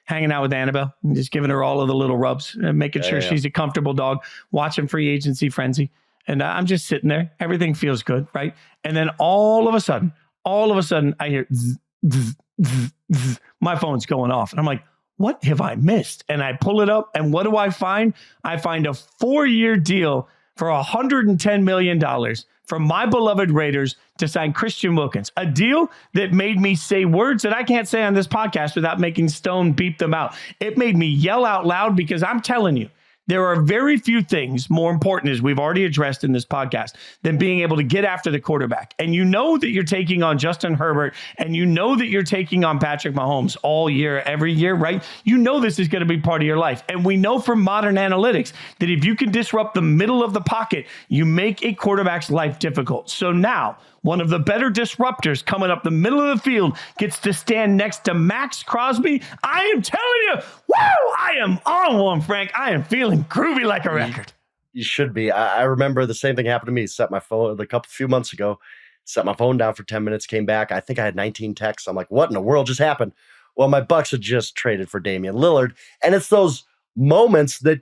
[SPEAKER 1] hanging out with Annabelle, just giving her all of the little rubs, making sure she's a comfortable dog, watching Free Agency Frenzy. And I'm just sitting there. Everything feels good, right? And then all of a sudden, I hear zzz, zzz, zzz, zzz. My phone's going off. And I'm like, what have I missed? And I pull it up. And what do I find? I find a 4-year deal for $110 million from my beloved Raiders to sign Christian Wilkins, a deal that made me say words that I can't say on this podcast without making Stone beep them out. It made me yell out loud because I'm telling you, there are very few things more important, as we've already addressed in this podcast, than being able to get after the quarterback. And you know that you're taking on Justin Herbert, and you know that you're taking on Patrick Mahomes all year, every year, right? You know this is going to be part of your life. And we know from modern analytics that if you can disrupt the middle of the pocket, you make a quarterback's life difficult. So now, one of the better disruptors coming up the middle of the field gets to stand next to Max Crosby. I am telling you, woo, I am on one, Frank. I am feeling groovy like a record.
[SPEAKER 2] You should be. I remember the same thing happened to me. Set my phone a few months ago, set my phone down for 10 minutes, came back. I think I had 19 texts. I'm like, what in the world just happened? Well, my Bucks had just traded for Damian Lillard. And it's those moments that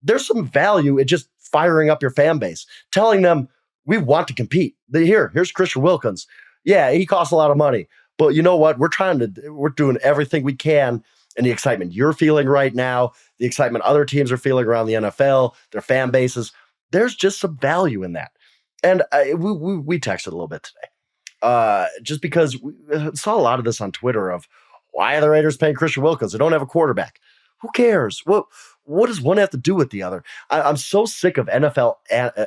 [SPEAKER 2] there's some value in just firing up your fan base, telling them, we want to compete. Here's Christian Wilkins. Yeah, he costs a lot of money, but you know what? We're doing everything we can. And the excitement you're feeling right now, the excitement other teams are feeling around the NFL, their fan bases, there's just some value in that. And we texted a little bit today, just because we saw a lot of this on Twitter of why are the Raiders paying Christian Wilkins? They don't have a quarterback. Who cares? What does one have to do with the other? I'm so sick of NFL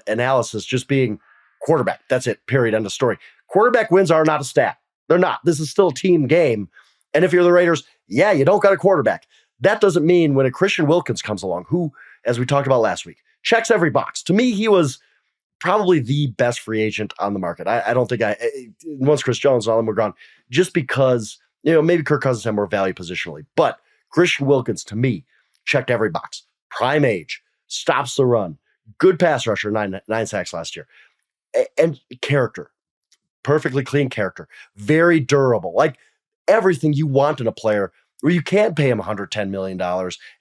[SPEAKER 2] analysis just being quarterback. That's it. Period. End of story. Quarterback wins are not a stat. They're not. This is still a team game. And if you're the Raiders, yeah, you don't got a quarterback. That doesn't mean when a Christian Wilkins comes along, who, as we talked about last week, checks every box. To me, he was probably the best free agent on the market. I don't think once Chris Jones and all them were gone, just because, maybe Kirk Cousins had more value positionally. But Christian Wilkins, to me, checked every box. Prime age, stops the run, good pass rusher, nine sacks last year. And character, perfectly clean character, very durable, like everything you want in a player where you can't pay him $110 million.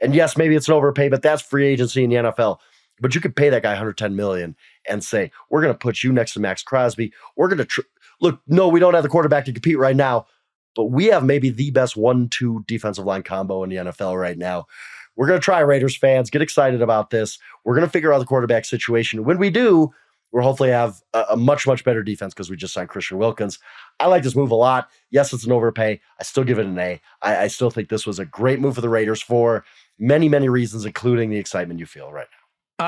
[SPEAKER 2] And yes, maybe it's an overpay, but that's free agency in the NFL. But you could pay that guy $110 million and say, we're going to put you next to Max Crosby. We're going to look, no, we don't have the quarterback to compete right now, but we have maybe the best 1-2 defensive line combo in the NFL right now. We're going to try, Raiders fans. Get excited about this. We're going to figure out the quarterback situation. When we do, we'll hopefully have a much, much better defense because we just signed Christian Wilkins. I like this move a lot. Yes, it's an overpay. I still give it an A. I still think this was a great move for the Raiders for many, many reasons, including the excitement you feel right now.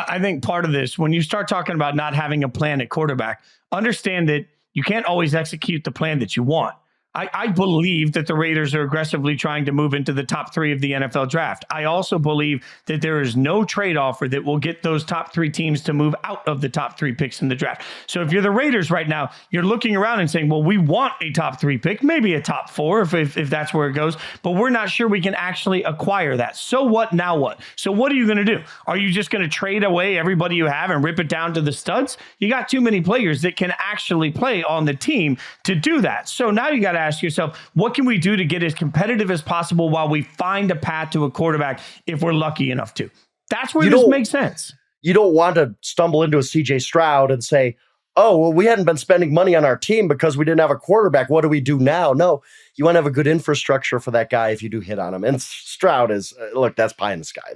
[SPEAKER 1] I think part of this, when you start talking about not having a plan at quarterback, understand that you can't always execute the plan that you want. I believe that the Raiders are aggressively trying to move into the top 3 of the NFL draft. I also believe that there is no trade offer that will get those top 3 teams to move out of the top 3 picks in the draft. So if you're the Raiders right now, you're looking around and saying, well, we want a top 3 pick, maybe a top 4 if that's where it goes, but we're not sure we can actually acquire that. So what? Now what? So what are you going to do? Are you just going to trade away everybody you have and rip it down to the studs? You got too many players that can actually play on the team to do that. So now you got to ask yourself, what can we do to get as competitive as possible while we find a path to a quarterback if we're lucky enough to? That's where this makes sense.
[SPEAKER 2] You don't want to stumble into a CJ Stroud and say, oh, well, we hadn't been spending money on our team because we didn't have a quarterback. What do we do now? No, you want to have a good infrastructure for that guy if you do hit on him. And Stroud is, look, that's pie in the sky.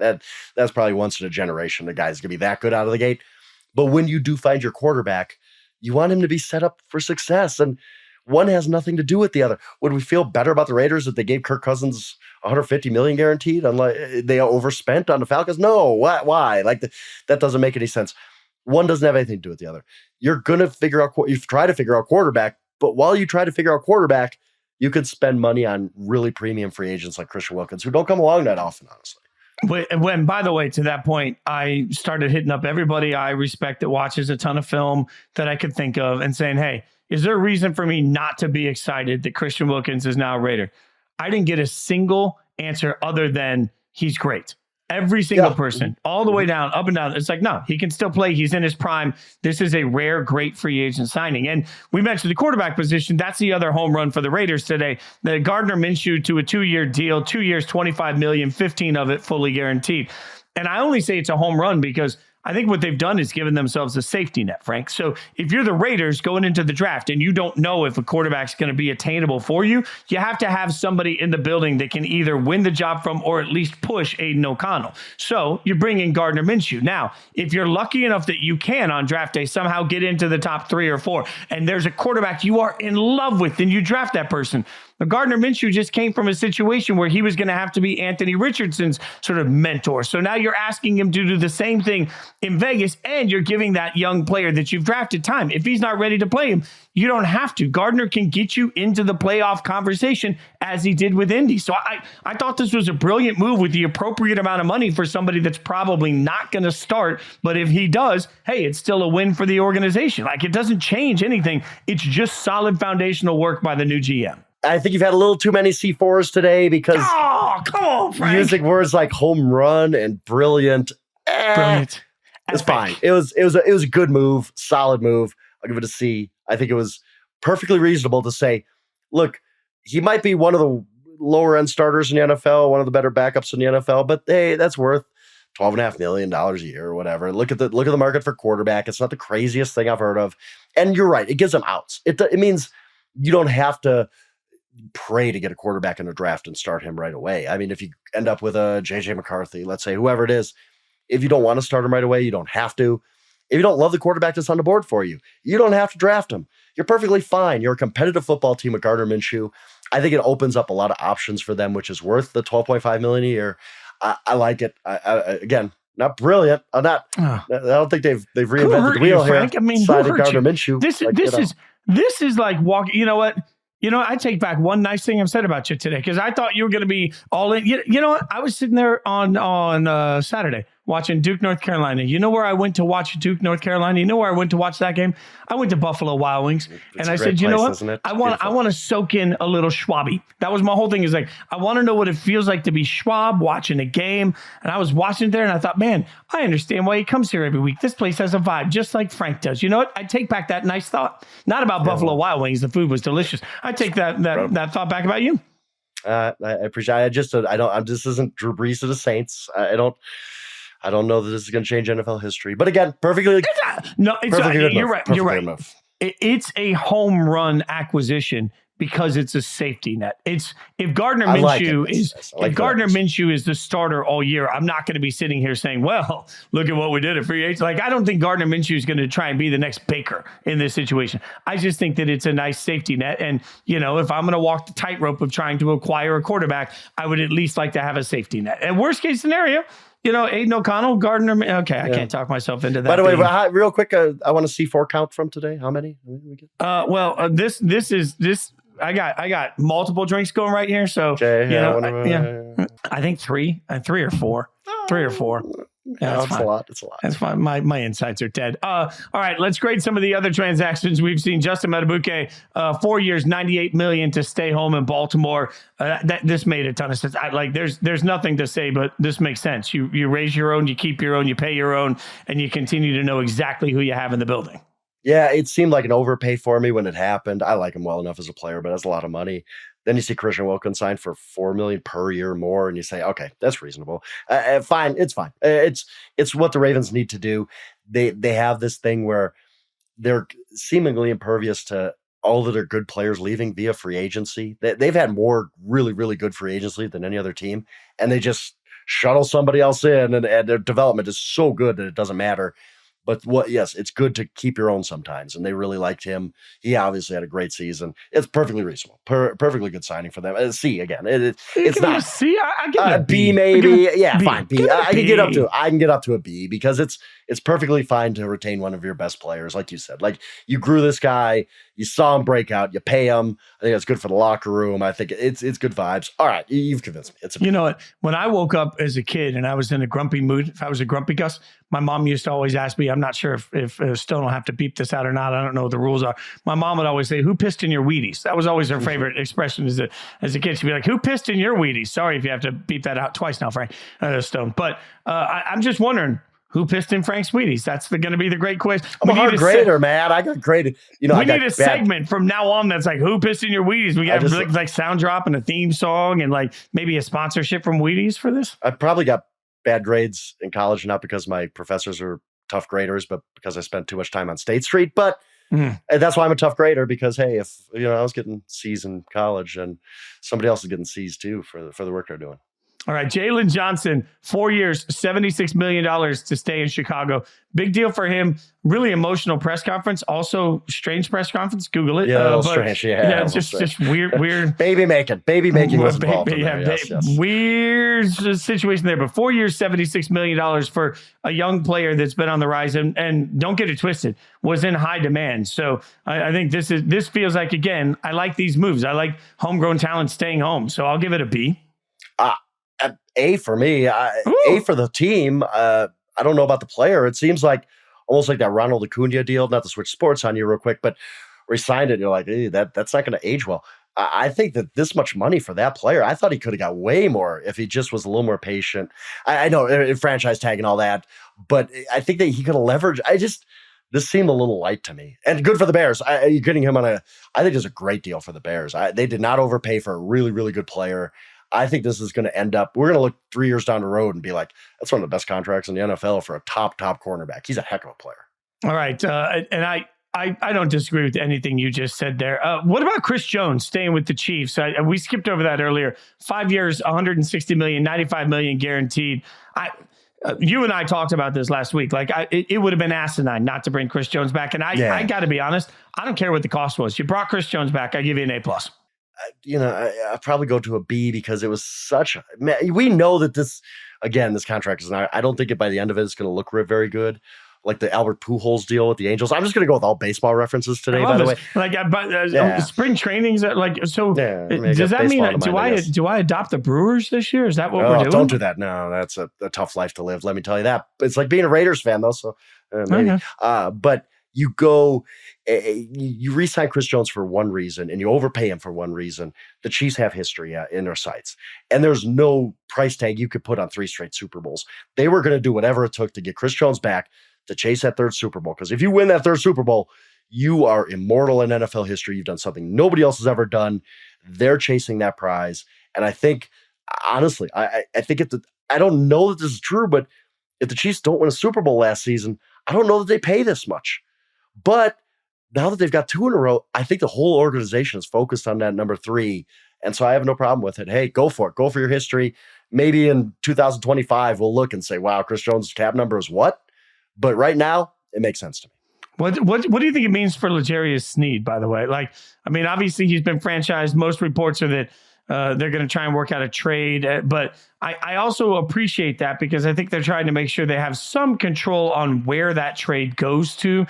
[SPEAKER 2] That's probably once in a generation. The guy's going to be that good out of the gate. But when you do find your quarterback, you want him to be set up for success. And one has nothing to do with the other. Would we feel better about the Raiders if they gave Kirk Cousins $150 million guaranteed? Unlike they overspent on the Falcons? No, why? That doesn't make any sense. One doesn't have anything to do with the other. You're gonna try to figure out quarterback, but while you try to figure out quarterback, you could spend money on really premium free agents like Christian Wilkins, who don't come along that often, honestly.
[SPEAKER 1] When, by the way, to that point, I started hitting up everybody I respect that watches a ton of film that I could think of and saying, hey, is there a reason for me not to be excited that Christian Wilkins is now a Raider? I didn't get a single answer other than he's great. Every single person, all the way down, up and down. It's like, no, he can still play. He's in his prime. This is a rare, great free agent signing. And we mentioned the quarterback position. That's the other home run for the Raiders today. The Gardner Minshew to a 2-year deal, 2 years, $25 million, 15 of it fully guaranteed. And I only say it's a home run because I think what they've done is given themselves a safety net, Frank. So if you're the Raiders going into the draft and you don't know if a quarterback's going to be attainable for you, you have to have somebody in the building that can either win the job from or at least push Aiden O'Connell. So you bring in Gardner Minshew. Now, if you're lucky enough that you can on draft day somehow get into the top 3 or 4, and there's a quarterback you are in love with, then you draft that person. But Gardner Minshew just came from a situation where he was going to have to be Anthony Richardson's sort of mentor. So now you're asking him to do the same thing in Vegas, and you're giving that young player that you've drafted time. If he's not ready to play him, you don't have to. Gardner can get you into the playoff conversation as he did with Indy. So I thought this was a brilliant move with the appropriate amount of money for somebody that's probably not going to start. But if he does, hey, it's still a win for the organization. Like, it doesn't change anything. It's just solid foundational work by the new GM.
[SPEAKER 2] I think you've had a little too many C4s today because
[SPEAKER 1] come on, Frank.
[SPEAKER 2] Using words like home run and brilliant.
[SPEAKER 1] Brilliant.
[SPEAKER 2] It's fine. It was a good move, solid move. I'll give it a C. I think it was perfectly reasonable to say, look, he might be one of the lower end starters in the NFL, one of the better backups in the NFL, but hey, that's worth $12.5 million a year or whatever. Look at the market for quarterback. It's not the craziest thing I've heard of. And you're right. It gives them outs. It means you don't have to pray to get a quarterback in the draft and start him right away. I mean, if you end up with a JJ McCarthy, let's say, whoever it is, if you don't want to start him right away, you don't have to. If you don't love the quarterback that's on the board for you, you don't have to draft him. You're perfectly fine. You're a competitive football team with Gardner Minshew. I think it opens up a lot of options for them, which is worth the $12.5 million a year. I like it. Again, not brilliant. I don't think they've reinvented the wheel here.
[SPEAKER 1] Frank? I mean,
[SPEAKER 2] signing Gardner Minshew.
[SPEAKER 1] This is like walking. You know what? I take back one nice thing I've said about you today because I thought you were going to be all in. You know what? I was sitting there on Saturday watching Duke, North Carolina. You know where I went to watch Duke, North Carolina? You know where I went to watch that game? I went to Buffalo Wild Wings. And I said, you know what? I want to soak in a little Schwabby. That was my whole thing, is like, I want to know what it feels like to be Schwab watching a game. And I was watching it there and I thought, man, I understand why he comes here every week. This place has a vibe, just like Frank does. You know what? I take back that nice thought. Not about Buffalo Wild Wings. The food was delicious. I take that thought back about you.
[SPEAKER 2] I appreciate. This isn't Drew Brees to the Saints. I don't know that this is going to change NFL history. But again, perfectly.
[SPEAKER 1] You're right. You're right. It's a home run acquisition because it's a safety net. If Gardner Minshew is the starter all year, I'm not going to be sitting here saying, well, look at what we did at free agents. Like, I don't think Gardner Minshew is going to try and be the next Baker in this situation. I just think that it's a nice safety net. And, you know, if I'm going to walk the tightrope of trying to acquire a quarterback, I would at least like to have a safety net. And worst case scenario, you know, Aiden O'Connell, Gardner. Okay, I can't talk myself into that.
[SPEAKER 2] By the way, real quick, I want to see 4 count from today. How many? We get?
[SPEAKER 1] This. I got multiple drinks going right here. So I think 3 or 4. 3 or 4. Yeah,
[SPEAKER 2] that's a lot. It's a lot.
[SPEAKER 1] That's fine. My insights are dead. All right, let's grade some of the other transactions we've seen. Justin Matabuke, 4 years, $98 million to stay home in Baltimore. This made a ton of sense. There's nothing to say, but this makes sense. You raise your own, you keep your own, you pay your own, and you continue to know exactly who you have in the building.
[SPEAKER 2] Yeah, it seemed like an overpay for me when it happened. I like him well enough as a player, but that's a lot of money. Then you see Christian Wilkins signed for $4 million per year more, and you say, okay, that's reasonable. Fine, it's fine. It's what the Ravens need to do. They have this thing where they're seemingly impervious to all of their good players leaving via free agency. They've had more really, really good free agency than any other team, and they just shuttle somebody else in, and their development is so good that it doesn't matter. But yes, it's good to keep your own sometimes, and they really liked him. He obviously had a great season. It's perfectly reasonable, perfectly good signing for them. C again. It's not
[SPEAKER 1] a C. I give it a
[SPEAKER 2] B maybe. Yeah, fine. B. I can get up to a B because it's perfectly fine to retain one of your best players, like you said. Like, you grew this guy, you saw him break out, you pay him. I think it's good for the locker room. I think it's good vibes. All right, you've convinced me. It's a B.
[SPEAKER 1] You know what? When I woke up as a kid and I was in a grumpy mood, if I was a grumpy Gus, my mom used to always ask me, I'm not sure if Stone will have to beep this out or not. I don't know what the rules are. My mom would always say, who pissed in your Wheaties? That was always her favorite expression as a kid. She'd be like, who pissed in your Wheaties? Sorry if you have to beep that out twice now, Frank, Stone. But I'm just wondering, who pissed in Frank's Wheaties? That's going to be the great quiz.
[SPEAKER 2] I'm a hard grader, man. I got graded. You know,
[SPEAKER 1] we need a segment from now on that's like, who pissed in your Wheaties? We got like sound drop and a theme song and like maybe a sponsorship from Wheaties for this.
[SPEAKER 2] I probably got bad grades in college, not because my professors are tough graders, but because I spent too much time on State Street. But and that's why I'm a tough grader, because hey, if I was getting C's in college, and somebody else is getting C's too for the work they're doing.
[SPEAKER 1] All right, Jalen Johnson, 4 years, $76 million to stay in Chicago. Big deal for him. Really emotional press conference. Also, strange press conference. Google it.
[SPEAKER 2] Yeah, strange. Yeah,
[SPEAKER 1] it's just weird.
[SPEAKER 2] Baby making was involved.
[SPEAKER 1] Weird situation there. But 4 years, $76 million for a young player that's been on the rise, and don't get it twisted, was in high demand. So I think this feels like, again, I like these moves. I like homegrown talent staying home. So I'll give it a B.
[SPEAKER 2] A for me, A for the team. I don't know about the player. It seems like almost like that Ronald Acuna deal, not to switch sports on you real quick, but we signed it. And you're like, hey, that's not going to age well. I think that this much money for that player, I thought he could have got way more if he just was a little more patient. I know franchise tag and all that, but I think that he could have leveraged. This seemed a little light to me, and good for the Bears. You're getting him I think it's a great deal for the Bears. They did not overpay for a really, really good player. I think this is going to end up, we're going to look 3 years down the road and be like, that's one of the best contracts in the NFL for a top cornerback. He's a heck of a player.
[SPEAKER 1] All right. And I don't disagree with anything you just said there. What about Chris Jones staying with the Chiefs? We skipped over that earlier. 5 years, $160 million, $95 million guaranteed. You and I talked about this last week. Like, it would have been asinine not to bring Chris Jones back. And I got to be honest, I don't care what the cost was. You brought Chris Jones back, I give you an A+.
[SPEAKER 2] I probably go to a B because it was we know that this contract is not, I don't think by the end of it, it's going to look very good, like the Albert Pujols deal with the Angels. I'm just going to go with all baseball references today, by the way.
[SPEAKER 1] Like, spring trainings, does that mean, do I adopt the Brewers this year? Is that what we're doing?
[SPEAKER 2] Don't do that. No, that's a tough life to live. Let me tell you that. It's like being a Raiders fan, though. So maybe. Okay. But you go, you re-sign Chris Jones for one reason and you overpay him for one reason. The Chiefs have history in their sights, and there's no price tag you could put on 3 straight Super Bowls. They were going to do whatever it took to get Chris Jones back to chase that 3rd Super Bowl. Because if you win that 3rd Super Bowl, you are immortal in NFL history. You've done something nobody else has ever done. They're chasing that prize. And I think, honestly, I think I don't know that this is true, but if the Chiefs don't win a Super Bowl last season, I don't know that they pay this much. But now that they've got 2 in a row, I think the whole organization is focused on that number 3. And so I have no problem with it. Hey, go for it. Go for your history. Maybe in 2025, we'll look and say, wow, Chris Jones' cap number is what? But right now, it makes sense to me.
[SPEAKER 1] What do you think it means for L'Jarius Sneed, by the way? Obviously he's been franchised. Most reports are that they're going to try and work out a trade. But I also appreciate that because I think they're trying to make sure they have some control on where that trade goes to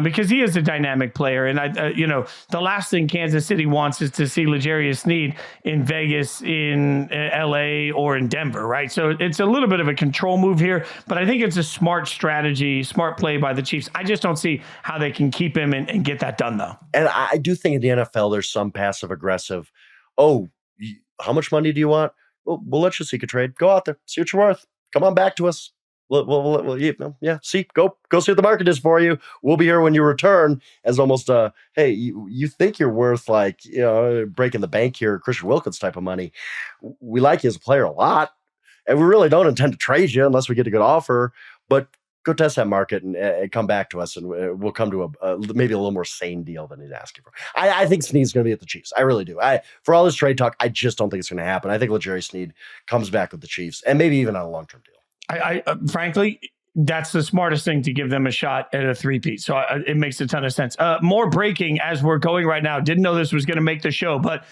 [SPEAKER 1] because he is a dynamic player. And, the last thing Kansas City wants is to see L'Jarius Sneed in Vegas, in L.A., or in Denver, right? So it's a little bit of a control move here, but I think it's a smart strategy, smart play by the Chiefs. I just don't see how they can keep him and get that done, though.
[SPEAKER 2] And I do think in the NFL, there's some passive-aggressive, how much money do you want? We'll let you seek a trade. Go out there, see what you're worth. Come on back to us. Go see what the market is for you. We'll be here when you return. As almost hey, you think you're worth breaking the bank here, Christian Wilkins type of money. We like you as a player a lot, and we really don't intend to trade you unless we get a good offer. But go test that market and come back to us, and we'll come to maybe a little more sane deal than he's asking for. I think Sneed's going to be at the Chiefs. I really do. For all this trade talk, I just don't think it's going to happen. I think L'Jarius Sneed comes back with the Chiefs, and maybe even on a long-term deal.
[SPEAKER 1] Frankly, that's the smartest thing to give them a shot at a 3-peat. So it makes a ton of sense. More breaking as we're going right now. Didn't know this was going to make the show, but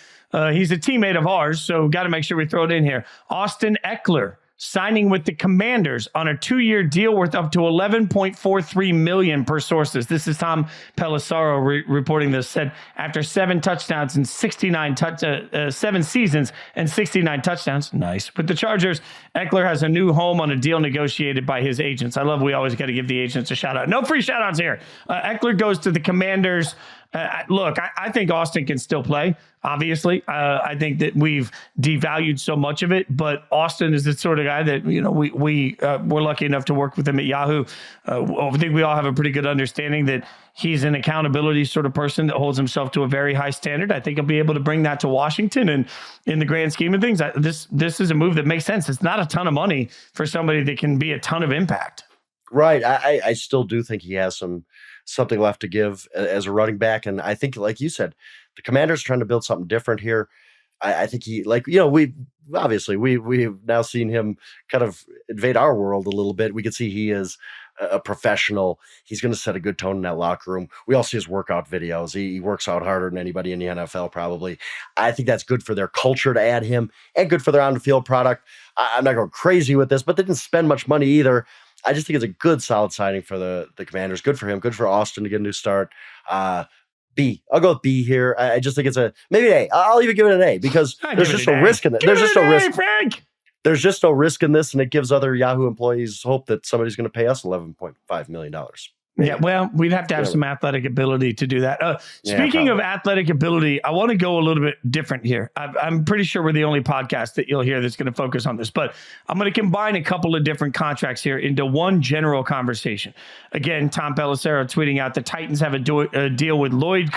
[SPEAKER 1] he's a teammate of ours, so got to make sure we throw it in here. Austin Eckler signing with the Commanders on a 2-year deal worth up to $11.43 million per sources. This is Tom Pelissero reporting this. Said after 7 touchdowns and 7 seasons and 69 touchdowns. Nice. With the Chargers, Eckler has a new home on a deal negotiated by his agents. I love we always got to give the agents a shout out. No free shout outs here. Eckler goes to the Commanders. Look, I think Austin can still play. Obviously, I think that we've devalued so much of it, but Austin is the sort of guy that we're lucky enough to work with him at Yahoo. I think we all have a pretty good understanding that he's an accountability sort of person that holds himself to a very high standard. I think he'll be able to bring that to Washington, and in the grand scheme of things, this is a move that makes sense. It's not a ton of money for somebody that can be a ton of impact.
[SPEAKER 2] Right. I still do think he has something left to give as a running back. And I think, like you said, the Commanders trying to build something different here. I think we've now seen him kind of invade our world a little bit. We can see he is a professional. He's going to set a good tone in that locker room. We all see his workout videos. He works out harder than anybody in the NFL probably. I think that's good for their culture to add him and good for their on-the-field product. I'm not going crazy with this, but they didn't spend much money either. I just think it's a good, solid signing for the Commanders. Good for him. Good for Austin to get a new start. B. I'll go with B here. I just think it's maybe an A. I'll even give it an A because there's just no risk in it. There's just no risk. Frank. There's just no risk in this, and it gives other Yahoo employees hope that somebody's going to pay us $11.5 million.
[SPEAKER 1] Yeah, well, we'd have to have some athletic ability to do that. Speaking of athletic ability, I want to go a little bit different here. I'm pretty sure we're the only podcast that you'll hear that's going to focus on this, but I'm going to combine a couple of different contracts here into one general conversation. Again, Tom Pelissero tweeting out the Titans have a deal with Lloyd.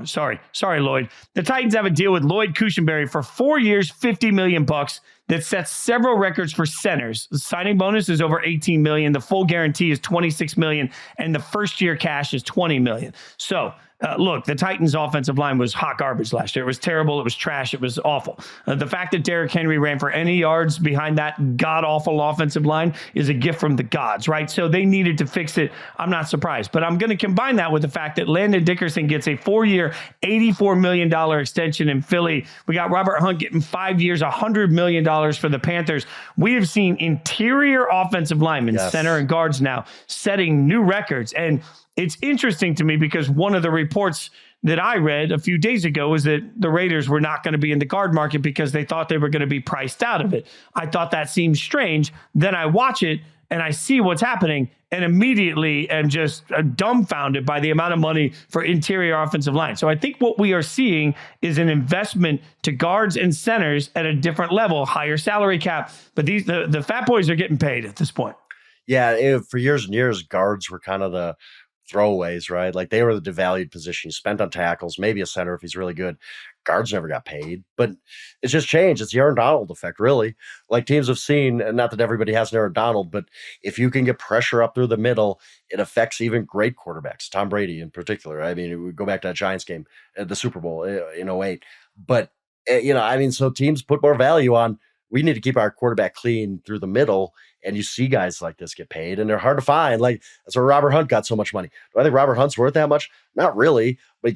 [SPEAKER 1] Sorry, Lloyd. The Titans have a deal with Lloyd Cushenberry for 4 years, $50 million that sets several records for centers. The signing bonus is over $18 million. The full guarantee is $26 million, and the first year cash is $20 million. So Look, the Titans' offensive line was hot garbage last year. It was terrible. It was trash. It was awful. The fact that Derrick Henry ran for any yards behind that god-awful offensive line is a gift from the gods, right? So they needed to fix it. I'm not surprised. But I'm going to combine that with the fact that Landon Dickerson gets a 4-year, $84 million extension in Philly. We got Robert Hunt getting 5 years, $100 million for the Panthers. We have seen interior offensive linemen, center and guards now, setting new records. And it's interesting to me because one of the reports that I read a few days ago was that the Raiders were not going to be in the guard market because they thought they were going to be priced out of it. I thought that seemed strange. Then I watch it and I see what's happening and immediately am just dumbfounded by the amount of money for interior offensive line. So I think what we are seeing is an investment to guards and centers at a different level, higher salary cap. But the fat boys are getting paid at this point.
[SPEAKER 2] Yeah, for years and years, guards were kind of the throwaways, right? Like they were the devalued position. You spent on tackles, maybe a center if he's really good. Guards never got paid, but it's just changed. It's the Aaron Donald effect, really. Like teams have seen, and not that everybody has an Aaron Donald, but if you can get pressure up through the middle, it affects even great quarterbacks, Tom Brady in particular. I mean, we go back to that Giants game at the Super Bowl in 08. But, so teams put more value on, we need to keep our quarterback clean through the middle. And you see guys like this get paid, and they're hard to find. Like that's where Robert Hunt got so much money. Do I think Robert Hunt's worth that much? Not really, but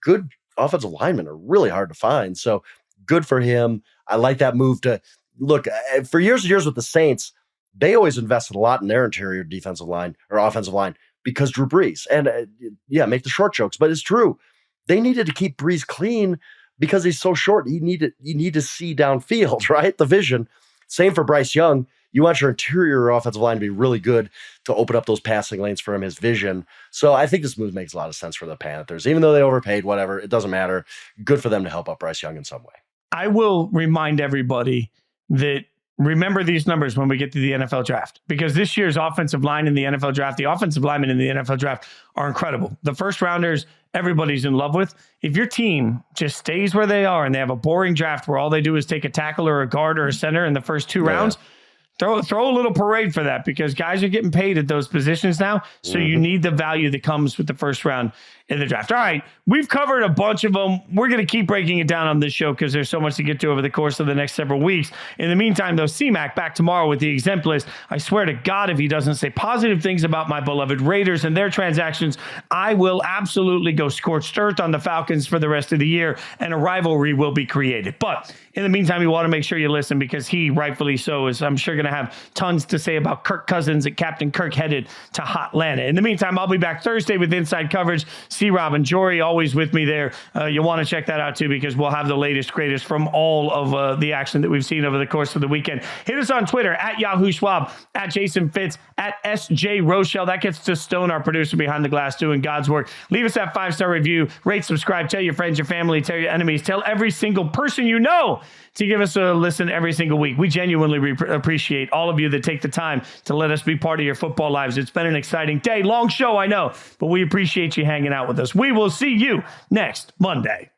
[SPEAKER 2] good offensive linemen are really hard to find. So good for him. I like that move to look for years and years with the Saints. They always invested a lot in their interior defensive line or offensive line because Drew Brees and make the short jokes, but it's true. They needed to keep Brees clean because he's so short. You need to see downfield, right? The vision. Same for Bryce Young. You want your interior offensive line to be really good to open up those passing lanes for him, his vision. So I think this move makes a lot of sense for the Panthers. Even though they overpaid, whatever, it doesn't matter. Good for them to help out Bryce Young in some way.
[SPEAKER 1] I will remind everybody that remember these numbers when we get to the NFL draft, because this year's offensive line in the NFL draft, the offensive linemen in the NFL draft are incredible. The first rounders, everybody's in love with. If your team just stays where they are and they have a boring draft where all they do is take a tackle or a guard or a center in the first two rounds, throw a little parade for that, because guys are getting paid at those positions now. So you need the value that comes with the first round in the draft. All right, we've covered a bunch of them. We're going to keep breaking it down on this show because there's so much to get to over the course of the next several weeks. In the meantime, though, C-Mac back tomorrow with the exempt list. I swear to God, if he doesn't say positive things about my beloved Raiders and their transactions, I will absolutely go scorched earth on the Falcons for the rest of the year, and a rivalry will be created. But in the meantime, you want to make sure you listen, because he, rightfully so, is, I'm sure, going to have tons to say about Kirk Cousins and Captain Kirk headed to Hotlanta. In the meantime, I'll be back Thursday with Inside Coverage. C-Rob and Jory always with me there. You'll want to check that out too, because we'll have the latest, greatest from all of the action that we've seen over the course of the weekend. Hit us on Twitter at Yahoo Schwab, at Jason Fitz, at SJ Rochelle. That gets to Stone, our producer behind the glass, doing God's work. Leave us that 5-star review, rate, subscribe, tell your friends, your family, tell your enemies, tell every single person you know to give us a listen every single week. We genuinely appreciate all of you that take the time to let us be part of your football lives. It's been an exciting day. Long show, I know, but we appreciate you hanging out with us. We will see you next Monday.